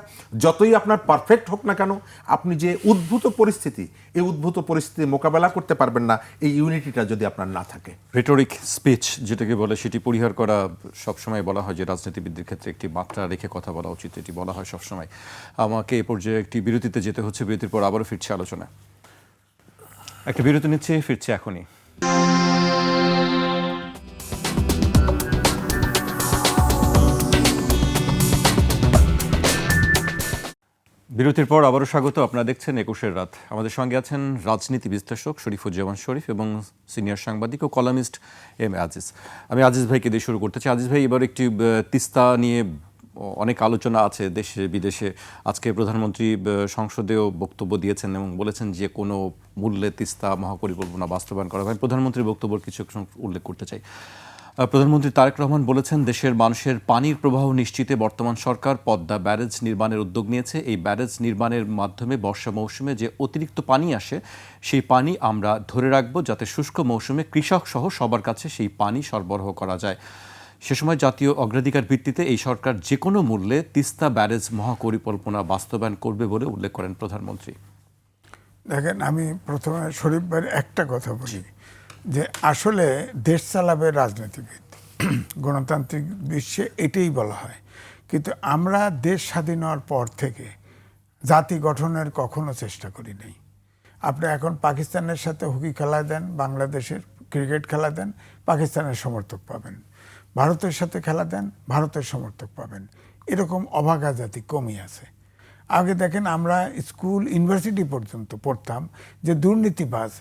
যতই আপনার পারফেক্ট হোক না কেন, আপনি যে উদ্ভূত পরিস্থিতি, এই উদ্ভূত পরিস্থিতি মোকাবেলা করতে পারবেন না এই ইউনিটিটা যদি আপনার না থাকে। রেটরিক স্পিচ যেটাকে বলে সেটি পরিহার করা সবসময় বলা হয় যে রাজনীতিবিদদের ক্ষেত্রে একটি মাত্রা রেখে কথা বলা উচিত, এটি বলা হয় সবসময়। আমাকে এ পর্যায়ে একটি বিরতিতে যেতে হচ্ছে, বিরতির পর আবারও ফিরছে আলোচনা। একটা বিরতি নিচ্ছে, ফিরছে এখনই। বিরতির পর আবারও স্বাগত। আপনারা দেখছেন ২১-এর রাত। আমাদের সঙ্গে আছেন রাজনীতি বিশ্লেষক শরীফুজ্জামান শরীফ এবং সিনিয়র সাংবাদিক ও কলামিস্ট এম এ আজিজ। আমি আজিজ ভাইকে দিয়ে শুরু করতে চাই। আজিজ ভাই, এবার একটি তিস্তা নিয়ে অনেক আলোচনা আছে দেশে বিদেশে। আজকে প্রধানমন্ত্রী সংসদেও বক্তব্য দিয়েছেন এবং বলেছেন যে কোনো মূল্যে তিস্তা মহাপরিকল্পনা বাস্তবায়ন করা হয়। প্রধানমন্ত্রীর বক্তব্যের কিছু উল্লেখ করতে চাই। প্রধানমন্ত্রী তারেক রহমান বলেছেন, দেশের মানুষের পানির প্রবাহ নিশ্চিতে বর্তমান সরকার পদ্মা ব্যারেজ নির্মাণের উদ্যোগ নিয়েছে। এই ব্যারেজ নির্মাণের মাধ্যমে বর্ষা মৌসুমে যে অতিরিক্ত পানি আসে সেই পানি আমরা ধরে রাখব, যাতে শুষ্ক মৌসুমে কৃষক সহ সবার কাছে সেই পানি সরবরাহ করা যায়। সে সময় জাতীয় অগ্রাধিকার ভিত্তিতে এই সরকার যে কোনো মূল্যে তিস্তা ব্যারেজ মহাপরিকল্পনা বাস্তবায়ন করবে বলে উল্লেখ করেন প্রধানমন্ত্রী। দেখেন, আমি প্রথমে শরীফ ভাইয়ের একটা কথা বলি যে আসলে দেশ চালাবে রাজনীতিবিদ, গণতান্ত্রিক বিশ্বে এটাই বলা হয়। কিন্তু আমরা দেশ স্বাধীন হওয়ার পর থেকে জাতি গঠনের কখনো চেষ্টা করি নাই। আপনি এখন পাকিস্তানের সাথে হকি খেলা দেন, বাংলাদেশের ক্রিকেট খেলা দেন, পাকিস্তানের সমর্থক পাবেন। ভারতের সাথে খেলা দেন, ভারতের সমর্থক পাবেন। এরকম অভাগা জাতি কমই আছে। আগে দেখেন, আমরা স্কুল ইউনিভার্সিটি পর্যন্ত পড়তাম যে দুর্নীতিবাজ,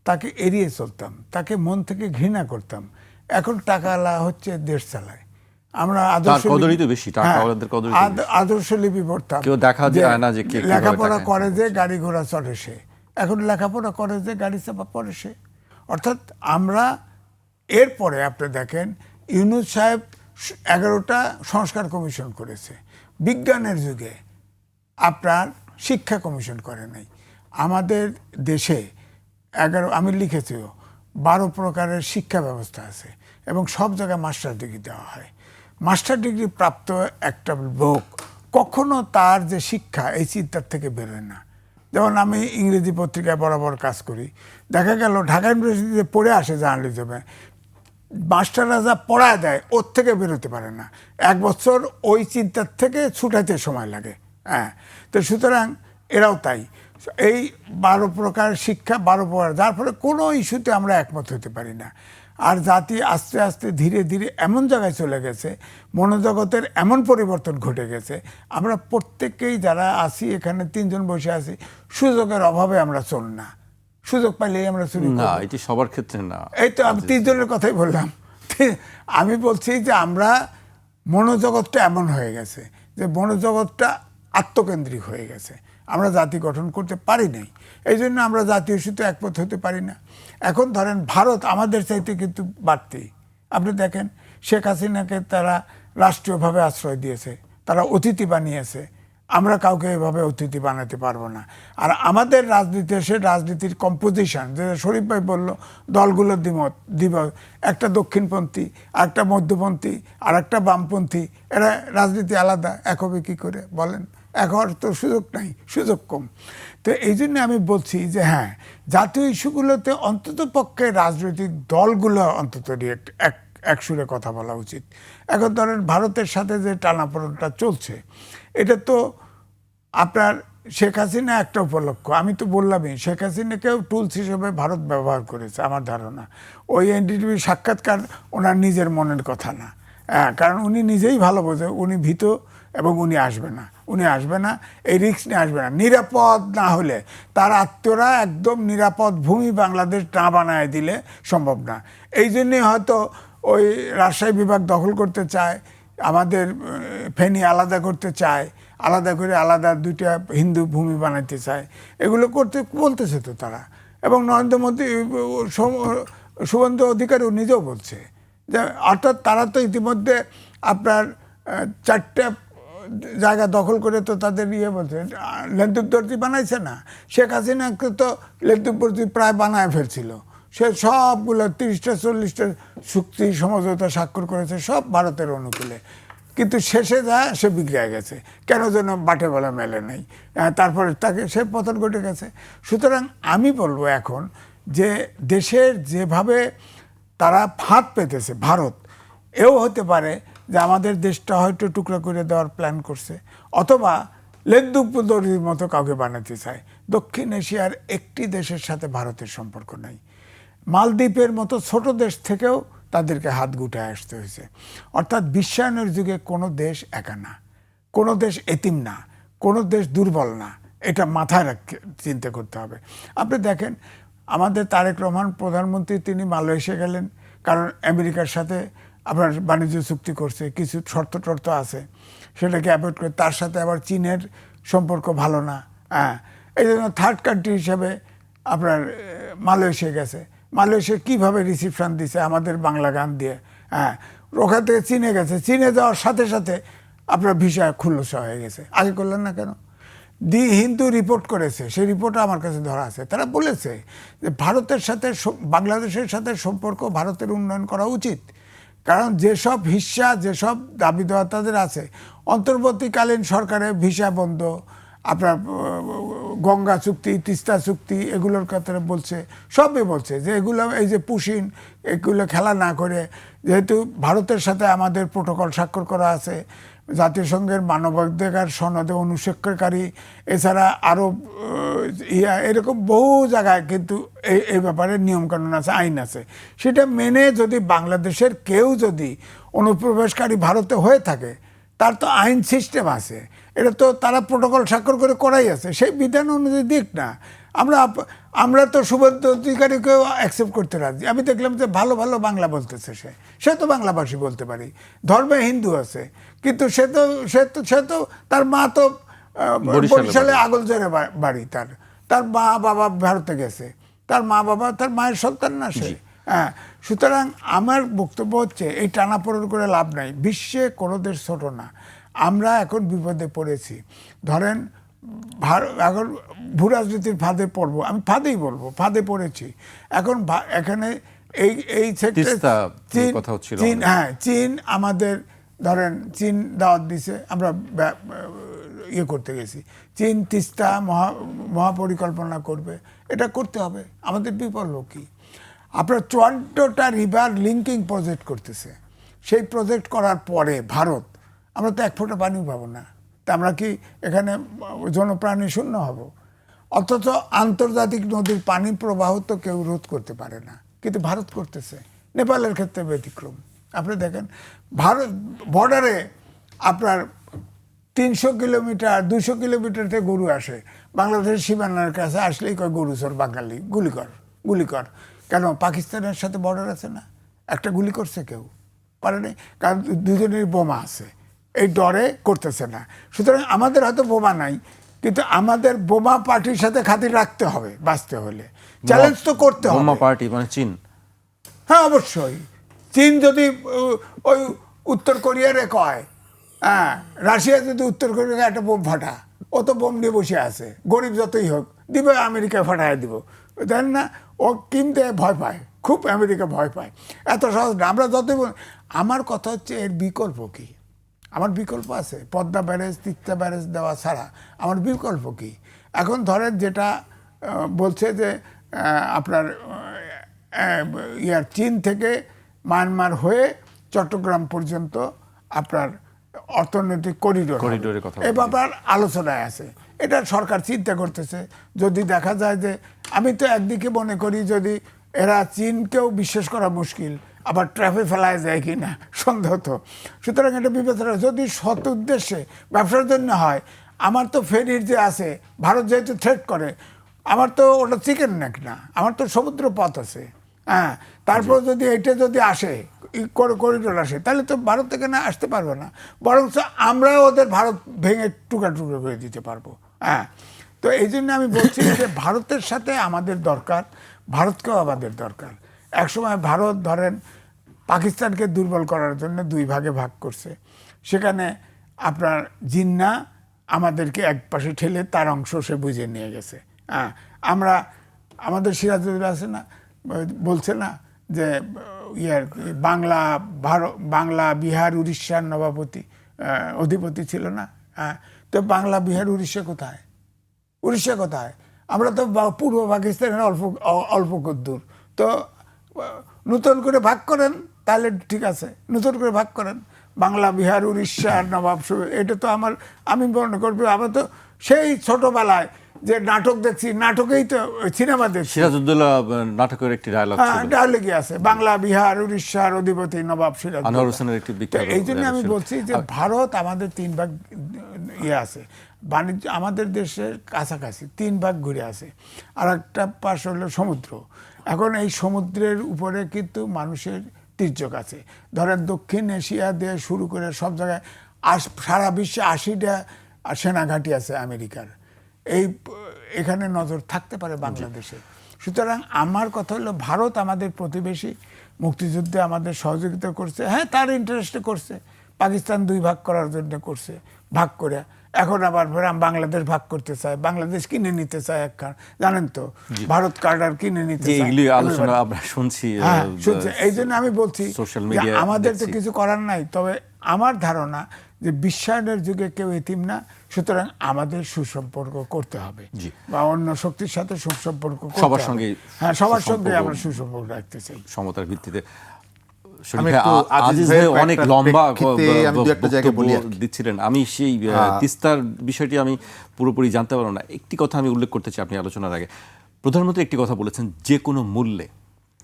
তাকে এড়িয়ে চলতাম, তাকে মন থেকে ঘৃণা করতাম। এখন টাকাওয়ালা হচ্ছে দেশ চালায়। আমরা আদর্শ লিপি পড়তাম, লেখাপড়া করে যে গাড়ি ঘোড়া চড়ে সে, এখন লেখাপড়া করে যে গাড়ি চাপা পড়ে সে। অর্থাৎ আমরা এরপরে আপনি দেখেন ইউনূস সাহেব 11টা সংস্কার কমিশন করেছে। বিজ্ঞানের যুগে আপনার শিক্ষা কমিশন করে নাই। আমাদের দেশে আমি লিখেছিও 12 প্রকারের শিক্ষা ব্যবস্থা আছে এবং সব জায়গায় মাস্টার ডিগ্রি দেওয়া হয়। মাস্টার ডিগ্রি প্রাপ্ত একটা লোক কখনো তার যে শিক্ষা এই চিন্তার থেকে বেরোয় না। যেমন আমি ইংরেজি পত্রিকায় বরাবর কাজ করি, দেখা গেল ঢাকা ইউনিভার্সিটিতে পড়ে আসে জার্নালিজমে, মাস্টাররা যা পড়ায় দেয় ওর থেকে বেরোতে পারে না। 1 বছর ওই চিন্তার থেকে ছুটাইতে সময় লাগে। হ্যাঁ, তো সুতরাং এরাও তাই। এই 12 প্রকার শিক্ষা, 12 প্রকার, যার ফলে কোনো ইস্যুতে আমরা একমত হতে পারি না। আর জাতি আস্তে আস্তে ধীরে ধীরে এমন জায়গায় চলে গেছে, মনোজগতের এমন পরিবর্তন ঘটে গেছে, আমরা প্রত্যেকেই যারা আছি এখানে 3 জন বসে আছি, সুযোগের অভাবে আমরা চল না। সুযোগ পাইলেই আমরা চুরি করব। না, এটি সবার ক্ষেত্রে না। এই তো আমি 3 জনের কথাই বললাম। আমি বলছি যে আমরা মনোজগৎটা এমন হয়ে গেছে যে মনোজগৎটা আত্মকেন্দ্রিক হয়ে গেছে। আমরা জাতি গঠন করতে পারি নাই, এই জন্য আমরা জাতীয় ইস্যুতে একমত হতে পারি না। এখন ধরেন ভারত আমাদের চাইতে কিন্তু বাড়তি। আপনি দেখেন শেখ হাসিনাকে তারা রাষ্ট্রীয়ভাবে আশ্রয় দিয়েছে, তারা অতিথি বানিয়েছে। আমরা কাউকে এভাবে অতিথি বানাতে পারবো না। আর আমাদের রাজনীতির কম্পোজিশন, যেটা শরীফ ভাই বলল, দলগুলোর দ্বিমত, একটা দক্ষিণপন্থী, আর একটা মধ্যপন্থী, আর একটা বামপন্থী, এরা রাজনীতি আলাদা। এক হবে কী করে বলেন? এক হওয়ার তো সুযোগ নাই, সুযোগ কম। তো এই জন্য আমি বলছি যে হ্যাঁ, জাতীয় ইস্যুগুলোতে অন্তত পক্ষে রাজনৈতিক দলগুলো অন্তত এক সুরে কথা বলা উচিত। এখন ধরেন ভারতের সাথে যে টানাপোড়েনটা চলছে, এটা তো আপনার শেখ হাসিনা একটা উপলক্ষ। আমি তো বললামই, শেখ হাসিনাকেও টুলস হিসেবে ভারত ব্যবহার করেছে আমার ধারণা। ওই এনডিটিভির সাক্ষাৎকার ওনার নিজের মনের কথা না। হ্যাঁ, কারণ উনি নিজেই ভালো বোঝে উনি ভীত এবং উনি আসবে না, এই রিস্ক নিয়ে আসবে না। নিরাপদ না হলে তার আত্মীয়রা একদম নিরাপদ ভূমি বাংলাদেশ না বানায় দিলে সম্ভব না। এই জন্যই হয়তো ওই রাজশাহী বিভাগ দখল করতে চায়, আমাদের ফেনী আলাদা করতে চায়, আলাদা করে আলাদা 2টা হিন্দু ভূমি বানাইতে চায়। এগুলো করতে বলতেছে তো তারা। এবং নরেন্দ্র মোদী, শুভেন্দু অধিকারী নিজেও বলছে যে, অর্থাৎ তারা তো ইতিমধ্যে আপনার 4টা জায়গা দখল করে তো তাদের বলছে, লেন্দুরদর্জি বানাইছে না? শেখ হাসিনাকে তো লেন্দুরদর্জি প্রায় বানায় ফেলছিল, সে সবগুলো 30টা 40টা চুক্তি সমঝোতা স্বাক্ষর করেছে, সব ভারতের অনুকূলে। কিন্তু শেষে সে বিগড়ে গেছে, কেন যেন বাটে বলা মেলে নাই। তারপরে তাকে সে পতন ঘটে গেছে। সুতরাং আমি বলবো এখন যে দেশের যেভাবে তারা ফাঁদ পেতেছে, ভারত এও হতে পারে যে আমাদের দেশটা হয়তো টুকরা করে দেওয়ার প্ল্যান করছে, অথবা লেন্দুপুদরির মতো কাউকে বানাতে চায়। দক্ষিণ এশিয়ার একটি দেশের সাথে ভারতের সম্পর্ক নাই। মালদ্বীপের মতো ছোট দেশ থেকেও তাদেরকে হাত গুটায় আসতে হয়েছে। অর্থাৎ বিশ্বায়নের যুগে কোনো দেশ একা না, কোনো দেশ এতিম না, কোনো দেশ দুর্বল না, এটা মাথায় চিন্তা করতে হবে। আপনি দেখেন আমাদের তারেক রহমান প্রধানমন্ত্রী, তিনি মালয়েশিয়া গেলেন, কারণ আমেরিকার সাথে আপনার বাণিজ্য চুক্তি করছে, কিছু শর্ত টর্ত আছে, সেটাকে অ্যাভয়েড করে। তার সাথে আবার চীনের সম্পর্ক ভালো না, হ্যাঁ, এই জন্য থার্ড কান্ট্রি হিসেবে আপনার মালয়েশিয়া গেছে। মালয়েশিয়া কীভাবে রিসিপশন দিছে আমাদের বাংলা গান দিয়ে, হ্যাঁ। ওখান থেকে চীনে গেছে, চীনে যাওয়ার সাথে সাথে আপনার ভিসা খুলসা হয়ে গেছে। আগে করলেন না কেন? দি হিন্দু রিপোর্ট করেছে, সেই রিপোর্টটা আমার কাছে ধরা আছে। তারা বলেছে যে ভারতের সাথে বাংলাদেশের সাথে সম্পর্ক ভারতের উন্নয়ন করা উচিত, কারণ যেসব হিস্সা, যেসব দাবি দেওয়া তাদের আছে, অন্তর্বর্তীকালীন সরকারে ভিসা বন্ধ, আপনার গঙ্গা চুক্তি, তিস্তা চুক্তি, এগুলোর কথা বলছে, সবই বলছে যে এগুলো, এই যে পুশিন, এগুলো খেলা না করে, যেহেতু ভারতের সাথে আমাদের প্রোটোকল স্বাক্ষর করা আছে, জাতিসংঘের মানবাধিকার সনদে অনুস্বাক্ষরকারী, এছাড়া আরও এরকম বহু জায়গায় কিন্তু এই ব্যাপারে নিয়মকানুন আছে, আইন আছে। সেটা মেনে যদি বাংলাদেশের কেউ যদি অনুপ্রবেশকারী ভারতে হয়ে থাকে, তার তো আইন সিস্টেম আছে, এটা তো তারা প্রোটোকল স্বাক্ষর করে করাই আছে, সেই বিধান অনুযায়ী দিক না। আমরা তো শুভেন্দু অধিকারীকেও অ্যাকসেপ্ট করতে রাজি। আমি দেখলাম যে ভালো ভালো বাংলা বলতেছে, সে তো বাংলাভাষী বলতে পারি, ধর্মে হিন্দু আছে, কিন্তু সে তো তার মা তো বরিশালে আগলজোরে বাড়ি, তার মা বাবা ভারতে গেছে, তার মা বাবা তার মায়ের সন্তান না সে, হ্যাঁ। সুতরাং আমার বক্তব্য হচ্ছে এই টানাপোড়েন করে লাভ নাই। বিশ্বে কোনো দেশ ছোট না। আমরা এখন বিপদে পড়েছি। ধরেন এখন ভূ রাজনীতির ফাঁদে পড়বো, আমি ফাঁদেই বলবো, ফাঁদে পড়েছি এখন। এখানে এই চীন, হ্যাঁ, চীন আমাদের, ধরেন চীন দাওয়াত দিছে, আমরা ইয়ে করতে গেছি, চীন তিস্তা মহাপরিকল্পনা করবে, এটা করতে হবে। আমাদের বিকল্প কি? আপনার 54টা রিভার লিঙ্কিং প্রজেক্ট করতেছে। সেই প্রজেক্ট করার পরে ভারত, আমরা তো এক ফোঁটা পানিও পাবো না, তা আমরা কি এখানে জনপ্রাণী শূন্য হব? অথচ আন্তর্জাতিক নদীর পানি প্রবাহ তো কেউ রোধ করতে পারে না, কিন্তু ভারত করতেছে। নেপালের ক্ষেত্রে ব্যতিক্রম। আপনি দেখেন ভারত বর্ডারে আপনার 300 কিলোমিটার 200 কিলোমিটার থেকে গরু আসে, বাংলাদেশের সীমানার কাছে আসলেই কয় গরু চোর বাঙালি, গুলি কর। কেন? পাকিস্তানের সাথে বর্ডার আছে না, একটা গুলি করছে কেউ পারেনি, কারণ দুজনের বোমা আছে, এই ডরে করতেছে না। সুতরাং আমাদের হয়তো বোমা নাই, কিন্তু আমাদের বোমা পার্টির সাথে খাতির রাখতে হবে বাঁচতে হলে, চ্যালেঞ্জ তো করতে হবে। বোমা পার্টি মানে চীন? হ্যাঁ, অবশ্যই। চীন যদি ওই উত্তর কোরিয়ারে কয়, হ্যাঁ, রাশিয়া যদি উত্তর কোরিয়াকে একটা বোম ফাটা, ও তো বোম নিয়ে বসে আছে, গরিব যতই হোক দিবে, আমেরিকায় ফাটায় দিব, জানেন না? ও কিনতে ভয় পায় খুব, আমেরিকা ভয় পায়, এত সহজ না। আমরা যতই আমার কথা হচ্ছে এর বিকল্প কি? আমার বিকল্প আছে, পদ্মা ব্যারেজ, তিস্তা ব্যারেজ দেওয়া ছাড়া আমার বিকল্প কি? এখন ধরেন যেটা বলছে যে আপনার চীন থেকে মায়ানমার হয়ে চট্টগ্রাম পর্যন্ত আপনার অর্থনৈতিক করিডোরের কথা, এ ব্যাপার আলোচনায় আছে। এটা সরকার চিন্তা করতেছে। যদি দেখা যায় যে, আমি তো একদিকে মনে করি যদি এরা চীনকেও বিশ্বাস করা মুশকিল, আবার ট্রাফে ফেলায় যায় কি না সন্দেহ তো। সুতরাং এটা বিবেচনা, যদি সৎ উদ্দেশ্যে ব্যবসার জন্য হয়, আমার তো ফেরির যে আছে, ভারত যেহেতু থ্রেট করে, আমার তো ওটা চিকেন নেক না, আমার তো সমুদ্র পথ আছে, হ্যাঁ। তারপর যদি এটা যদি আসে, করিডোর আসে, তাহলে তো ভারত থেকে না আসতে পারবে না, বরং আমরা ওদের ভারত ভেঙে টুকরা টুকরো করে দিতে পারবো, হ্যাঁ। তো এই জন্য আমি বলছি যে ভারতের সাথে আমাদের দরকার, ভারতকেও আমাদের দরকার। একসময় ভারত ধরেন পাকিস্তানকে দুর্বল করার জন্য 2 ভাগে ভাগ করছে। সেখানে আপনার জিন্না আমাদেরকে এক পাশে ঠেলে তার অংশ সে বুঝে নিয়ে গেছে, হ্যাঁ। আমাদের সিরাজউদ্দৌলা আছে না, বলছে না যে ইয়ার কি, বাংলা বিহার উড়িষ্যার অধিপতি ছিল না। তো বাংলা বিহার উড়িষ্যা কোথায়? উড়িষ্যা কোথায়? আমরা তো পূর্ব পাকিস্তানের অল্প দূর। তো নতুন করে ভাগ করেন, তাহলে ঠিক আছে, নতুন করে ভাগ করেন। বাংলা বিহার উড়িষ্যার নবাব, এটা তো আমি মনে করবো, আমরা তো সেই ছোটবেলায় যে নাটক দেখছি, নাটকেই তো সিনেমা দেখছি। সিরাজউদ্দৌলা নাটকের একটি ডায়লগ ছিল, ডায়লগই আছে, বাংলা বিহার উড়িষ্যার অধিপতি নবাব সিরাজ। আনোয়ার হোসেনের একটি বিখ্যাত। এই জন্য আমি বলছি যে ভারত আমাদের 3 ভাগ ইয়ে আছে, বাণিজ্য আমাদের দেশের কাছাকাছি 3 ভাগ ঘুরে আছে, আর একটা পাশ হলো সমুদ্র। এখন এই সমুদ্রের উপরে কিন্তু মানুষের তির্যক আছে। ধরেন দক্ষিণ এশিয়া দিয়ে শুরু করে সব জায়গায় সারা বিশ্বে 80টা সেনাঘাঁটি আছে আমেরিকার। এখানে নজর থাকতে পারে বাংলাদেশে। সুতরাং আমার কথা হলো, ভারত আমাদের প্রতিবেশী, মুক্তিযুদ্ধে আমাদের সহযোগিতা করছে, হ্যাঁ তার ইন্টারেস্টে করছে। পাকিস্তান 2 ভাগ করার জন্য করছে, ভাগ করে এখন আবার বাংলাদেশ ভাগ করতে চায়, বাংলাদেশ কিনে নিতে চায় একখান, জানেন তো, ভারত কার্ডার কিনে নিতে চায়। এগুলি আলোচনা আমরা শুনছি। হ্যাঁ শুনছি, এই জন্য আমি বলছি সোশ্যাল মিডিয়া আমাদের তো কিছু করার নাই। তবে আমার ধারণা যে বিশ্বায়নের যুগে কেউ এতিম না, সুতরাং আমাদের সুসম্পর্ক করতে হবে, বা অন্য শক্তির সাথে সুসম্পর্ক সবার সঙ্গে। হ্যাঁ সবার সঙ্গে আমরা সুসম্পর্ক রাখতে চাই, সমতার ভিত্তিতে। আজিজ ভাই অনেক লম্বা দিচ্ছিলেন, আমি সেই তিস্তার বিষয়টি আমি পুরোপুরি জানতে পারলাম না। একটি কথা আমি উল্লেখ করতে চাই আপনি আলোচনার আগে। প্রধানমন্ত্রী একটি কথা বলেছেন, যে কোনো মূল্যে,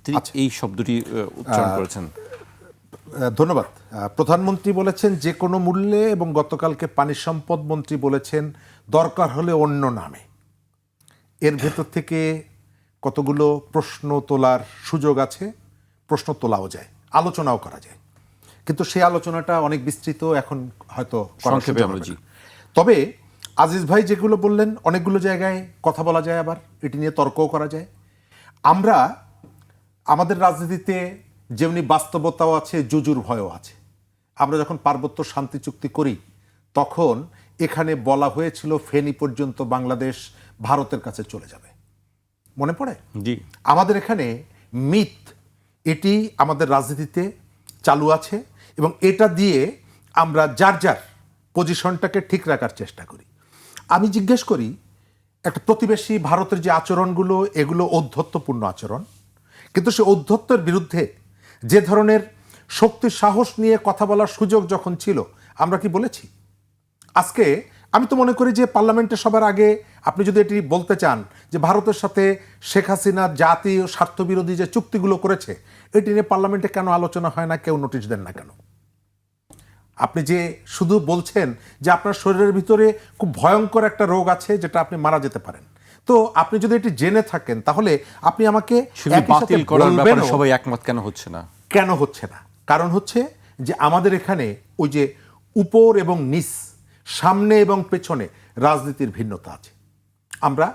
তিনি এই শব্দটি উচ্চারণ করেছেন। ধন্যবাদ। প্রধানমন্ত্রী বলেছেন যে কোনো মূল্যে, এবং গতকালকে পানি সম্পদ মন্ত্রী বলেছেন দরকার হলে অন্য নামে। এর ভেতর থেকে কতগুলো প্রশ্ন তোলার সুযোগ আছে, প্রশ্ন তোলাও যায়, আলোচনাও করা যায়, কিন্তু সেই আলোচনাটা অনেক বিস্তৃত, এখন হয়তো সংক্ষেপে আমরা। তবে আজিজ ভাই যেগুলো বললেন, অনেকগুলো জায়গায় কথা বলা যায়, আবার এটি নিয়ে তর্কও করা যায়। আমরা আমাদের রাজনীতিতে যেমনি বাস্তবতাও আছে, জুজুর ভয়ও আছে। আমরা যখন পার্বত্য শান্তি চুক্তি করি, তখন এখানে বলা হয়েছিল ফেনী পর্যন্ত বাংলাদেশ ভারতের কাছে চলে যাবে, মনে পড়ে? জি। আমাদের এখানে মিথ, এটি আমাদের রাজনীতিতে চালু আছে, এবং এটা দিয়ে আমরা যার যার পজিশনটাকে ঠিক রাখার চেষ্টা করি। আমি জিজ্ঞেস করি, একটা প্রতিবেশী ভারতের যে আচরণগুলো, এগুলো ঔদ্ধত্যপূর্ণ আচরণ, কিন্তু সে ঔদ্ধত্যের বিরুদ্ধে যে ধরনের শক্তি সাহস নিয়ে কথা বলার সুযোগ যখন ছিল, আমরা কি বলেছি? আজকে আমি তো মনে করি যে পার্লামেন্টে সবার আগে আপনি যদি এটি বলতে চান যে ভারতের সাথে শেখ হাসিনা জাতীয় স্বার্থবিরোধী যে চুক্তিগুলো করেছে, এটি নিয়ে পার্লামেন্টে কেন আলোচনা হয় না, কেউ নোটিশ দেন না কেন? আপনি যে শুধু বলছেন যে আপনার শরীরের ভিতরে খুব ভয়ঙ্কর একটা রোগ আছে, যেটা আপনি মারা যেতে পারেন, তো আপনি যদি এটি জেনে থাকেন, তাহলে আপনি আমাকে বাতিল করার ব্যাপারে সবাই একমত কেন হচ্ছে না? কেন হচ্ছে না? কারণ হচ্ছে যে আমাদের এখানে ওই যে উপর এবং নিচ, সামনে এবং পেছনে রাজনীতির ভিন্নতা আছে। আমরা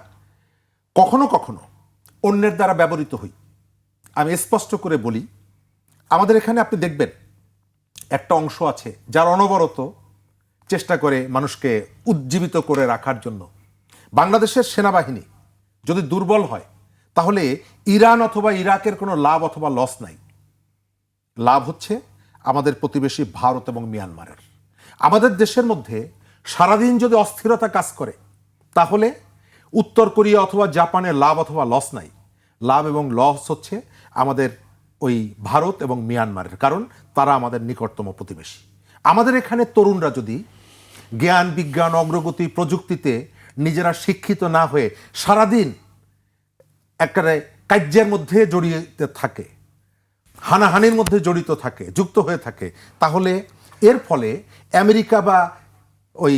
কখনো কখনো অন্যের দ্বারা ব্যবহৃত হই। আমি স্পষ্ট করে বলি, আমাদের এখানে আপনি দেখবেন একটা অংশ আছে যার অনবরত চেষ্টা করে মানুষকে উজ্জীবিত করে রাখার জন্য। বাংলাদেশের সেনাবাহিনী যদি দুর্বল হয়, তাহলে ইরান অথবা ইরাকের কোনো লাভ অথবা লস নাই। লাভ হচ্ছে আমাদের প্রতিবেশী ভারত এবং মিয়ানমারের। আমাদের দেশের মধ্যে সারাদিন যদি অস্থিরতা কাজ করে, তাহলে উত্তর কোরিয়া অথবা জাপানের লাভ অথবা লস নাই। লাভ এবং লস হচ্ছে আমাদের ওই ভারত এবং মিয়ানমারের, কারণ তারা আমাদের নিকটতম প্রতিবেশী। আমাদের এখানে তরুণরা যদি জ্ঞান বিজ্ঞান অগ্রগতি প্রযুক্তিতে নিজেরা শিক্ষিত না হয়ে সারাদিন একটা কার্যের মধ্যে জড়িয়ে থাকে, হানাহানির মধ্যে জড়িত থাকে, যুক্ত হয়ে থাকে, তাহলে এর ফলে আমেরিকা বা ওই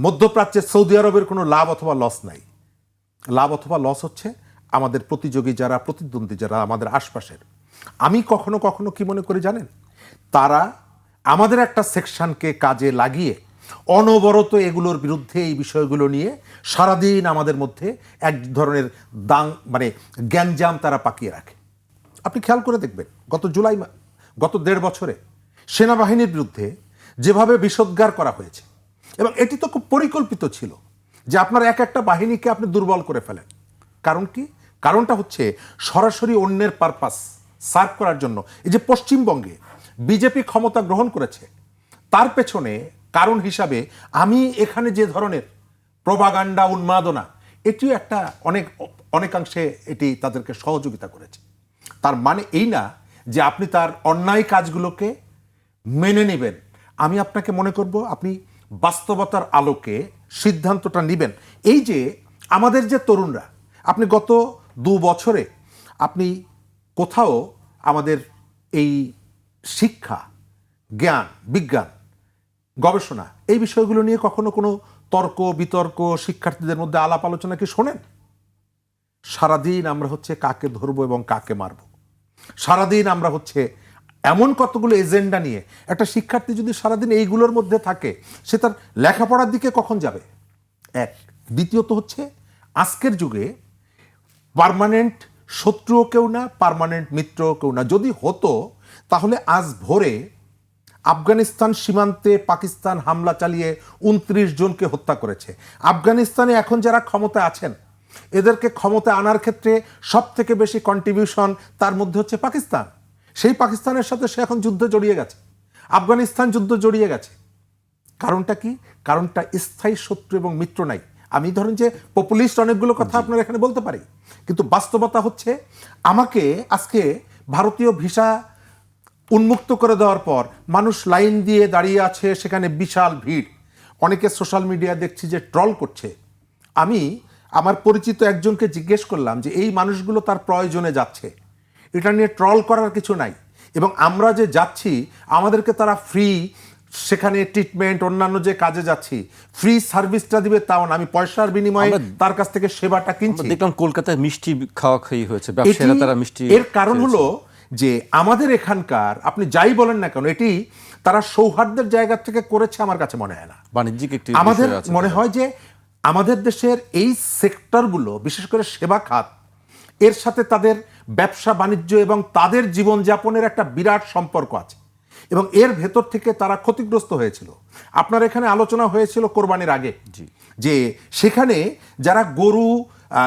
মধ্যপ্রাচ্যের সৌদি আরবের কোনো লাভ অথবা লস নাই। লাভ অথবা লস হচ্ছে আমাদের প্রতিযোগী যারা, প্রতিদ্বন্দ্বী যারা আমাদের আশপাশের। আমি কখনো কখনো কি মনে করি জানেন, তারা আমাদের একটা সেকশনকে কাজে লাগিয়ে অনবরত এগুলোর বিরুদ্ধে, এই বিষয়গুলো নিয়ে সারাদিন আমাদের মধ্যে এক ধরনের গ্যাঞ্জাম তারা পাকিয়ে রাখে। আপনি খেয়াল করে দেখবেন, গত 1.5 বছরে সেনাবাহিনীর বিরুদ্ধে যেভাবে বিষোদ্গার করা হয়েছে, এবং এটি তো খুব পরিকল্পিত ছিল যে আপনার এক একটা বাহিনীকে আপনি দুর্বল করে ফেলেন। কারণ কি? কারণটা হচ্ছে সরাসরি অন্যের পারপাস সার্ভ করার জন্য। এই যে পশ্চিমবঙ্গে বিজেপি ক্ষমতা গ্রহণ করেছে, তার পেছনে কারণ হিসাবে আমি এখানে যে ধরনের প্রপাগান্ডা উন্মাদনা, এটিও একটা অনেকাংশে এটি তাদেরকে সহযোগিতা করেছে। তার মানে এই না যে আপনি তার অন্যায় কাজগুলোকে মেনে নেবেন। আমি আপনাকে মনে করব আপনি বাস্তবতার আলোকে সিদ্ধান্তটা নেবেন। এই যে আমাদের যে তরুণরা, আপনি গত 2 বছরে আপনি কোথাও আমাদের এই শিক্ষা, জ্ঞান, বিজ্ঞান, গবেষণা এই বিষয়গুলো নিয়ে কখনো কোনো তর্ক বিতর্ক শিক্ষার্থীদের মধ্যে আলাপ আলোচনা কি শোনেন? সারাদিন আমরা হচ্ছে কাকে ধরবো এবং কাকে মারবো। সারাদিন আমরা হচ্ছে এমন কতগুলো এজেন্ডা নিয়ে, একটা শিক্ষার্থী যদি সারাদিন এইগুলোর মধ্যে থাকে সে তার লেখাপড়ার দিকে কখন যাবে? এক। দ্বিতীয়ত হচ্ছে আজকের যুগে পার্মানেন্ট শত্রুও কেউ না, পার্মানেন্ট মিত্রও কেউ না। যদি হতো তাহলে আজ ভোরে আফগানিস্তান সীমান্তে পাকিস্তান হামলা চালিয়ে 29 জনকে হত্যা করেছে। আফগানিস্তানে এখন যারা ক্ষমতা আছেন, এদেরকে ক্ষমতা আনার ক্ষেত্রে সব থেকে বেশি কন্ট্রিবিউশন তার মধ্যে হচ্ছে পাকিস্তান। সেই পাকিস্তানের সাথে সে এখন যুদ্ধ জড়িয়ে গেছে, আফগানিস্তান যুদ্ধ জড়িয়ে গেছে। কারণটা কি? কারণটা স্থায়ী শত্রু এবং মিত্র নাই। আমি ধরেন যে পপুলিস্ট অনেকগুলো কথা আপনার এখানে বলতে পারি, কিন্তু বাস্তবতা হচ্ছে আমাকে আজকে ভারতীয় ভিসা উন্মুক্ত করে দেওয়ার পর মানুষ লাইন দিয়ে দাঁড়িয়ে আছে, সেখানে বিশাল ভিড়। অনেকে সোশ্যাল মিডিয়া দেখছি যে ট্রল করছে। আমি আমার পরিচিত একজনকে জিজ্ঞেস করলাম যে এই মানুষগুলো তার প্রয়োজনে যাচ্ছে, এটা নিয়ে ট্রল করার কিছু নাই। এবং আমরা যে যাচ্ছি আমাদেরকে তারা ফ্রি সেখানে ট্রিটমেন্ট, অন্যান্য যে কাজে যাচ্ছি ফ্রি সার্ভিসটা দিবে তাও না, আমি পয়সার বিনিময়ে তার কাছ থেকে সেবাটা কিনছি। দেখলাম কলকাতায় মিষ্টি খাওয়া খাই হয়েছে, ব্যবসায়ীরা তারা মিষ্টি। এর কারণ হলো যে আমাদের এখানকার আপনি যাই বলেন না কেন, এটি তারা সৌহার্দ্যের জায়গা থেকে করেছে আমার কাছে মনে হয় না, বাণিজ্যিক একটি আমাদের মনে হয় যে আমাদের দেশের এই সেক্টরগুলো বিশেষ করে সেবা খাত, এর সাথে তাদের ব্যবসা বাণিজ্য এবং তাদের জীবনযাপনের একটা বিরাট সম্পর্ক আছে এবং এর ভেতর থেকে তারা ক্ষতিগ্রস্ত হয়েছিল। আপনার এখানে আলোচনা হয়েছিল কোরবানির আগে যে সেখানে যারা গরু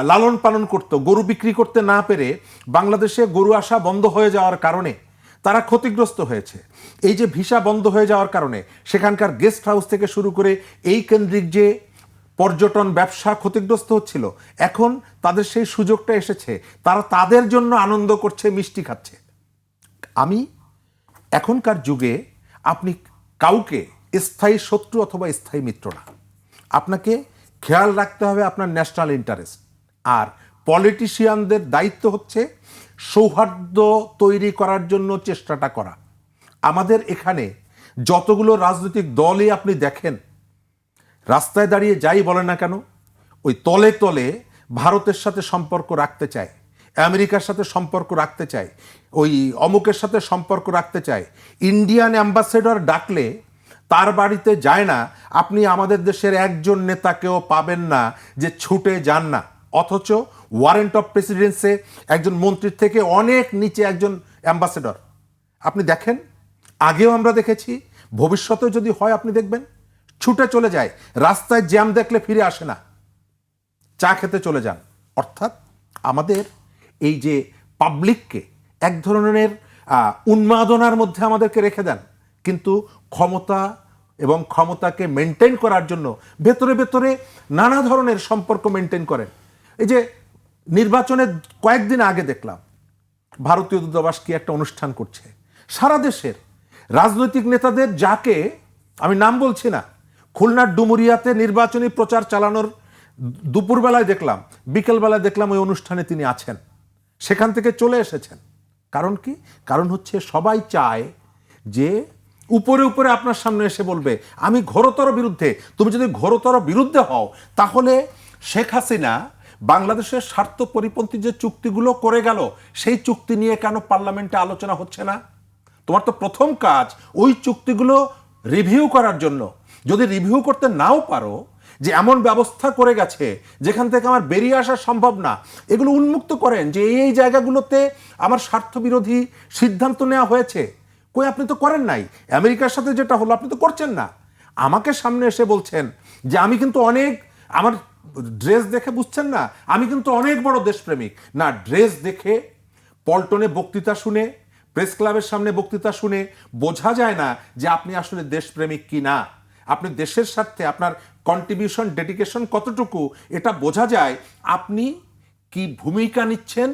লালন পালন করত, গরু বিক্রি করতে না পেরে বাংলাদেশে গরু আসা বন্ধ হয়ে যাওয়ার কারণে তারা ক্ষতিগ্রস্ত হয়েছে। এই যে ভিসা বন্ধ হয়ে যাওয়ার কারণে সেখানকার গেস্ট হাউস থেকে শুরু করে এই কেন্দ্রিক যে পর্যটন ব্যবসা ক্ষতিগ্রস্ত হচ্ছিল, এখন তাদের সেই সুযোগটা এসেছে, তারা তাদের জন্য আনন্দ করছে, মিষ্টি খাচ্ছে। আমি এখনকার যুগে আপনি কাউকে স্থায়ী শত্রু অথবা স্থায়ী মিত্র না, আপনাকে খেয়াল রাখতে হবে আপনার ন্যাশনাল ইন্টারেস্ট। আর পলিটিশিয়ানদের দায়িত্ব হচ্ছে সৌহার্দ্য তৈরি করার জন্য চেষ্টাটা করা। আমাদের এখানে যতগুলো রাজনৈতিক দলই আপনি দেখেন, রাস্তায় দাঁড়িয়ে যাই বলে না কেন, ওই তলে তলে ভারতের সাথে সম্পর্ক রাখতে চায়, আমেরিকার সাথে সম্পর্ক রাখতে চায়, ওই অমুকের সাথে সম্পর্ক রাখতে চায়। ইন্ডিয়ান অ্যাম্বাসেডর ডাকলে তার বাড়িতে যায় না, আপনি আমাদের দেশের একজন নেতাকেও পাবেন না যে ছুটে যান না। অথচ ওয়ারেন্ট অফ প্রেসিডেন্সে একজন মন্ত্রীর থেকে অনেক নিচে একজন অ্যাম্বাসেডর। আপনি দেখেন, আগেও আমরা দেখেছি, ভবিষ্যতেও যদি হয় আপনি দেখবেন ছুটে চলে যায়, রাস্তায় জ্যাম দেখলে ফিরে আসে না, চা খেতে চলে যান। অর্থাৎ আমাদের এই যে পাবলিককে এক ধরনের উন্মাদনার মধ্যে আমাদেরকে রেখে দেন, কিন্তু ক্ষমতা এবং ক্ষমতাকে মেনটেন করার জন্য ভেতরে ভেতরে নানা ধরনের সম্পর্ক মেনটেন করেন। এই যে নির্বাচনের কয়েকদিন আগে দেখলাম ভারতীয় দূতাবাস কি একটা অনুষ্ঠান করছে, সারা দেশের রাজনৈতিক নেতাদের, যাকে আমি নাম বলছি না, খুলনার ডুমুরিয়াতে নির্বাচনী প্রচার চালানোর দুপুরবেলায় দেখলাম, বিকেলবেলায় দেখলাম ওই অনুষ্ঠানে তিনি আছেন, সেখান থেকে চলে এসেছেন। কারণ কি? কারণ হচ্ছে সবাই চায় যে উপরে উপরে আপনার সামনে এসে বলবে আমি ঘোরতর বিরুদ্ধে। তুমি যদি ঘোরতর বিরুদ্ধে হও তাহলে শেখ হাসিনা বাংলাদেশের স্বার্থ পরিপন্থী যে চুক্তিগুলো করে গেল, সেই চুক্তি নিয়ে কেন পার্লামেন্টে আলোচনা হচ্ছে না? তোমার তো প্রথম কাজ ওই চুক্তিগুলো রিভিউ করার জন্য। যদি রিভিউ করতে নাও পারো, যে এমন ব্যবস্থা করে গেছে যেখান থেকে আমার বেরিয়ে আসা সম্ভব না, এগুলো উন্মুক্ত করেন যে এই জায়গাগুলোতে আমার স্বার্থ বিরোধী সিদ্ধান্ত নেওয়া হয়েছে। কই, আপনি তো করেন নাই। আমেরিকার সাথে যেটা হলো আপনি তো করছেন না। আমাকে সামনে এসে বলছেন যে আমি কিন্তু অনেক, আমার ড্রেস দেখে বুঝছেন না আমি কিন্তু অনেক বড় দেশপ্রেমিক, না ড্রেস দেখে, পল্টনে বক্তৃতা শুনে, প্রেস ক্লাবের সামনে বক্তৃতা শুনে বোঝা যায় না যে আপনি আসলে দেশপ্রেমিক কি না। আপনি দেশের স্বার্থে আপনার কন্ট্রিবিউশন, ডেডিকেশন কতটুকু এটা বোঝা যায় আপনি কি ভূমিকা নিচ্ছেন,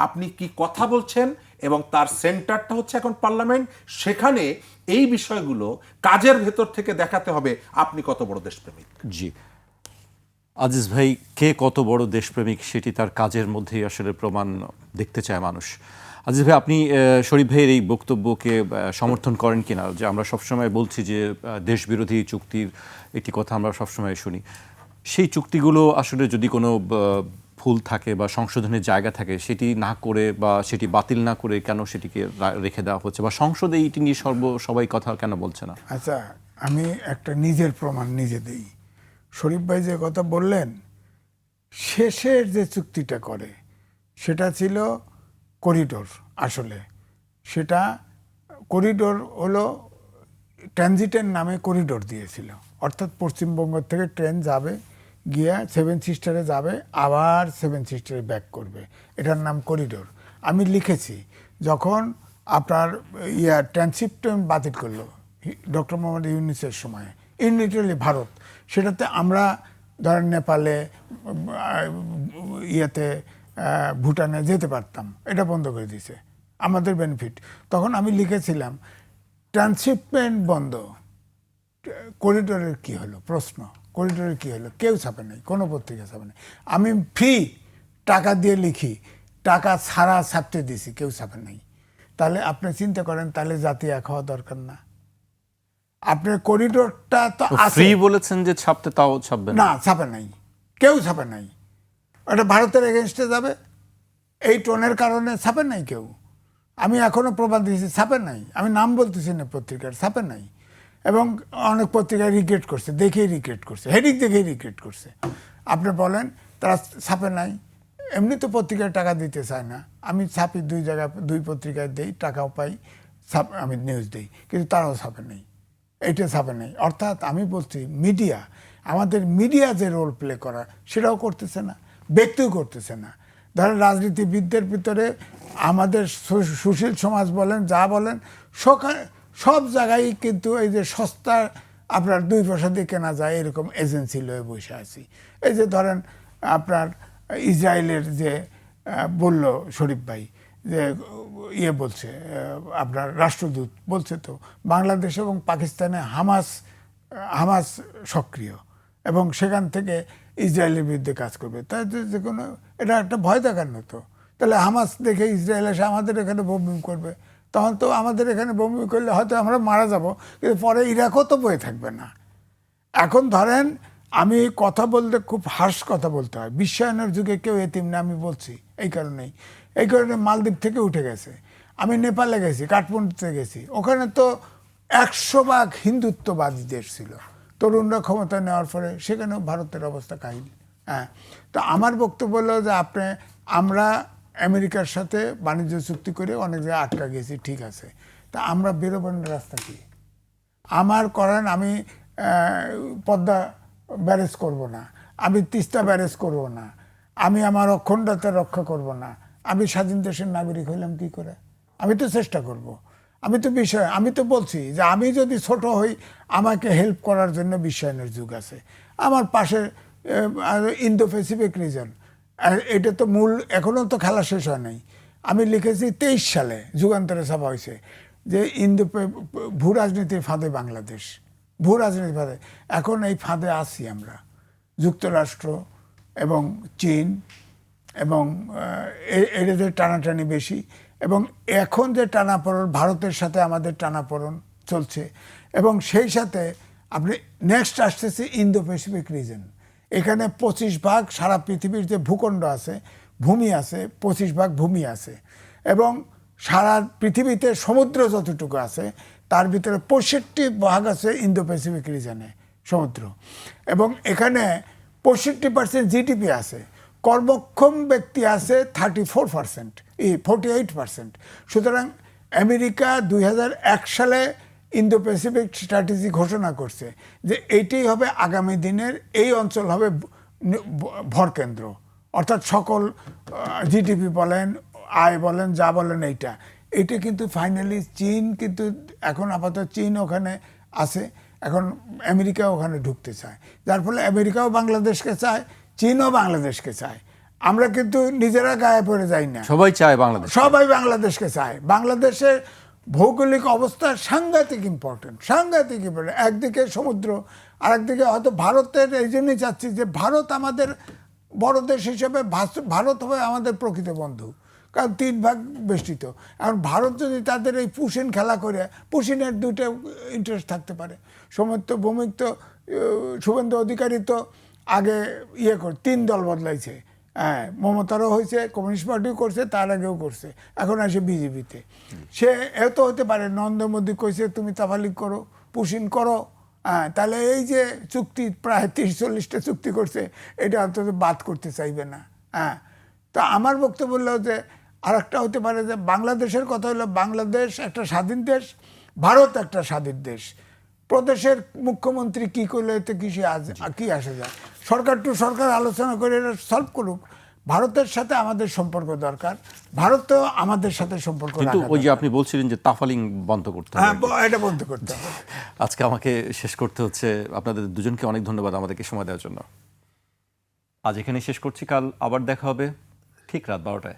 আপনি কি কথা বলছেন, এবং তার সেন্টারটা হচ্ছে এখন পার্লামেন্ট। সেখানে এই বিষয়গুলো কাজের ভেতর থেকে দেখাতে হবে আপনি কত বড় দেশপ্রেমিক। জি, আজিজ ভাই কে কত বড় দেশপ্রেমিক সেটি তার কাজের মধ্যেই আসলে প্রমাণ দেখতে চায় মানুষ। আজিজ ভাই, আপনি শরীফ ভাইয়ের এই বক্তব্যকে সমর্থন করেন কিনা, যে আমরা সবসময় বলছি যে দেশবিরোধী চুক্তির একটি কথা আমরা সবসময় শুনি, সেই চুক্তিগুলো আসলে যদি কোনো ভুল থাকে বা সংশোধনের জায়গা থাকে সেটি না করে বা সেটি বাতিল না করে কেন সেটিকে রেখে দেওয়া হচ্ছে, বা সংসদে এইটি নিয়ে সবাই কথা কেন বলছে না? আচ্ছা, আমি একটা নিজের প্রমাণ নিজে দিই। শরীফ ভাই যে কথা বললেন, শেষের যে চুক্তিটা করে সেটা ছিল করিডোর। আসলে সেটা করিডোর হলো ট্রানজিটের নামে করিডোর দিয়েছিল, অর্থাৎ পশ্চিমবঙ্গ থেকে ট্রেন যাবে, গিয়া সেভেন সিস্টারে যাবে, আবার সেভেন সিস্টারে ব্যাক করবে, এটার নাম করিডোর। আমি লিখেছি যখন আপনার ট্রানশিপ ট্রেন বাতিল করলো ডক্টর মোহাম্মদ ইউনূসের সময়, ইউনিটারলি ভারত, সেটাতে আমরা ধরেন নেপালে, ভুটানে যেতে পারতাম, এটা বন্ধ করে দিয়েছে, আমাদের বেনিফিট। তখন আমি লিখেছিলাম ট্রান্সশিপমেন্ট বন্ধ, করিডোরের কি হলো প্রশ্ন, করিডোরের কি হলো? কেউ ছাপে নাই, কোনো পত্রিকা ছাপে নাই। আমি ফ্রি টাকা দিয়ে লিখি, টাকা ছাড়া ছাপতে দিছি, কেউ ছাপে নাই। তাহলে আপনি চিন্তা করেন, তাহলে জাতি এক হওয়া দরকার না? আপনার করিডোরটা তো ফ্রি বলেছেন যে ছাপতে, তাও ছাপবে না, ছাপে নাই, কেউ ছাপে নাই। ওটা ভারতের এগেনস্টে যাবে, এই টোনের কারণে ছাপে নাই কেউ। আমি এখনো প্রমাণ দিয়েছি, ছাপে নাই। আমি নাম বলতেছি না পত্রিকার, ছাপে নাই। এবং অনেক পত্রিকায় রিগ্রেট করছে, দেখেই রিগ্রেট করছে, হেডিং দেখেই রিগ্রেট করছে। আপনি বলেন তারা ছাপে নাই, এমনি তো পত্রিকায় টাকা দিতে চায় না। আমি ছাপি, দুই জায়গায়, দুই পত্রিকায় দেই, টাকাও পাই, আমি নিউজ দিই, কিন্তু তারাও ছাপে নেই, এইটা ছাপে নেই। অর্থাৎ আমি বলছি মিডিয়া, আমাদের মিডিয়া যে রোল প্লে করা সেটাও করতেছে না, ব্যক্তিও করতেছে না। ধরেন রাজনীতিবিদদের ভিতরে আমাদের সুশীল সমাজ বলেন, যা বলেন, সব জায়গায় কিন্তু এই যে সস্তা আপনার 2 পয়সা দিয়ে কেনা যায় এরকম এজেন্সি লয়ে বসে আছি। এই যে ধরেন আপনার ইসরায়েলের যে বলল শরীফ ভাই, যে বলছে আপনার রাষ্ট্রদূত বলছে, তো বাংলাদেশ এবং পাকিস্তানে হামাস সক্রিয় এবং সেখান থেকে ইসরায়েলের বিরুদ্ধে কাজ করবে। তাই যে কোনো, এটা একটা ভয় দেখার মতো। তাহলে হামাস দেখে ইসরায়েল এসে আমাদের এখানে বোম্বিং করবে, তখন তো আমাদের এখানে বোম্বিং করলে হয়তো আমরা মারা যাব, কিন্তু পরে ইরাকও তো বয়ে থাকবে না। এখন ধরেন আমি কথা বলতে খুব হার্শ কথা বলতে হয়, বিশ্বায়নের যুগে কেউ এতিম না, আমি বলছি এই কারণে মালদ্বীপ থেকে উঠে গেছে। আমি নেপালে গেছি, কাঠমান্ডুতে গেছি, ওখানে তো 100% হিন্দুত্ববাদী দেশ ছিল। তরুণরা ক্ষমতা নেওয়ার পরে সেখানেও ভারতের অবস্থা কাহিনী। হ্যাঁ, তো আমার বক্তব্য হলো যে আমরা আমেরিকার সাথে বাণিজ্য চুক্তি করে অনেক জায়গায় আটকা গেছি, ঠিক আছে, তা আমরা বেরোবার রাস্তা কি? আমার করেন, আমি পদ্মা ব্যারেজ করব না, আমি তিস্তা ব্যারেজ করব না, আমি আমার অখণ্ডতা রক্ষা করব না, আমি স্বাধীন দেশের নাগরিক হইলাম কি করে? আমি তো চেষ্টা করব। আমি তো বলছি যে আমি যদি ছোট হই, আমাকে হেল্প করার জন্য বিশ্বায়নের যুগ আছে। আমার পাশে ইন্দো প্যাসিফিক রিজন, এটা তো মূল, এখনও তো খেলা শেষ হয় নাই। আমি লিখেছি 23 সালে যুগান্তরে ছাপা হয়েছে যে ভূ রাজনীতির ফাঁদে বাংলাদেশ, ভূ রাজনীতির ফাঁদে। এখন এই ফাঁদে আছি আমরা, যুক্তরাষ্ট্র এবং চীন এবং এদের টানাটানি বেশি, এবং এখন যে টানাপোড়েন ভারতের সাথে আমাদের টানাপোড়েন চলছে, এবং সেই সাথে আপনি নেক্সট আসতেছে ইন্দো প্যাসিফিক রিজন। এখানে 25% সারা পৃথিবীর যে ভূখণ্ড আছে, ভূমি আছে, 25% ভূমি আছে, এবং সারা পৃথিবীতে সমুদ্র যতটুকু আছে তার ভিতরে 65% আছে ইন্দো প্যাসিফিক রিজনে সমুদ্র, এবং এখানে 65% জিডিপি আছে, কর্মক্ষম ব্যক্তি আছে 34%, 48%। সুতরাং আমেরিকা 2001 সালে ইন্দো প্যাসিফিক স্ট্র্যাটেজি ঘোষণা করছে যে এইটাই হবে আগামী দিনের, এই অঞ্চল হবে ভরকেন্দ্র, অর্থাৎ সকল জিডিপি বলেন, আয় বলেন, যা বলেন, এইটা কিন্তু ফাইনালি চীন কিন্তু এখন আপাতত চীন ওখানে আছে, এখন আমেরিকা ওখানে ঢুকতে চায়, যার ফলে আমেরিকাও বাংলাদেশকে চায়, চীনও বাংলাদেশকে চায়। আমরা কিন্তু নিজেরা গায়ে পড়ে যাই না, সবাই চায় বাংলাদেশ, সবাই বাংলাদেশকে চায়। বাংলাদেশের ভৌগোলিক অবস্থা সাংঘাতিক ইম্পর্টেন্ট। একদিকে সমুদ্র, আর একদিকে হয়তো ভারতের, এই জন্যই চাচ্ছি যে ভারত আমাদের বড় দেশ হিসেবে ভারত হবে আমাদের প্রকৃত বন্ধু, কারণ 3 ভাগ বেষ্টিত। এখন ভারত যদি তাদের এই পুশিন খেলা করে, পুশিনের দুটো ইন্টারেস্ট থাকতে পারে। ভৌমিক তো শুভেন্দু অধিকারী তো আগে 3 দল বদলাইছে, হ্যাঁ, মমতারও হয়েছে, কমিউনিস্ট পার্টিও করছে, তার আগেও করছে, এখন আসে বিজেপিতে। সে এত হতে পারে নরেন্দ্র মোদী কইছে তুমি তাফালিক করো, পুশিন করো, হ্যাঁ, তাহলে এই যে চুক্তি প্রায় 30-40টা চুক্তি করছে, এটা অন্তত বাদ করতে চাইবে না। হ্যাঁ, তা আমার বক্তব্য হলো যে আরেকটা হতে পারে যে বাংলাদেশের কথা হলো, বাংলাদেশ একটা স্বাধীন দেশ, ভারত একটা স্বাধীন দেশ। প্রদেশের মুখ্যমন্ত্রী কি করলে এতে কি আসে যায়, সরকার টু সরকার আলোচনা করে এটা সলভ করুক। ভারতের সাথে আমাদের সম্পর্ক দরকার, ভারত তো আমাদের সাথে সম্পর্ক কিন্তু রাখা ওই যে দরকার। আপনি বলছিলেন যে তাফালিং বন্ধ করতে হ্যাঁ, হবে, এটা বন্ধ করতে হবে। আজকে আমাকে শেষ করতে হচ্ছে। আপনাদের দুজনকে অনেক ধন্যবাদ আমাদেরকে সময় দেওয়ার জন্য। আজ এখানে শেষ করছি, কাল আবার দেখা হবে ঠিক রাত 12টায়।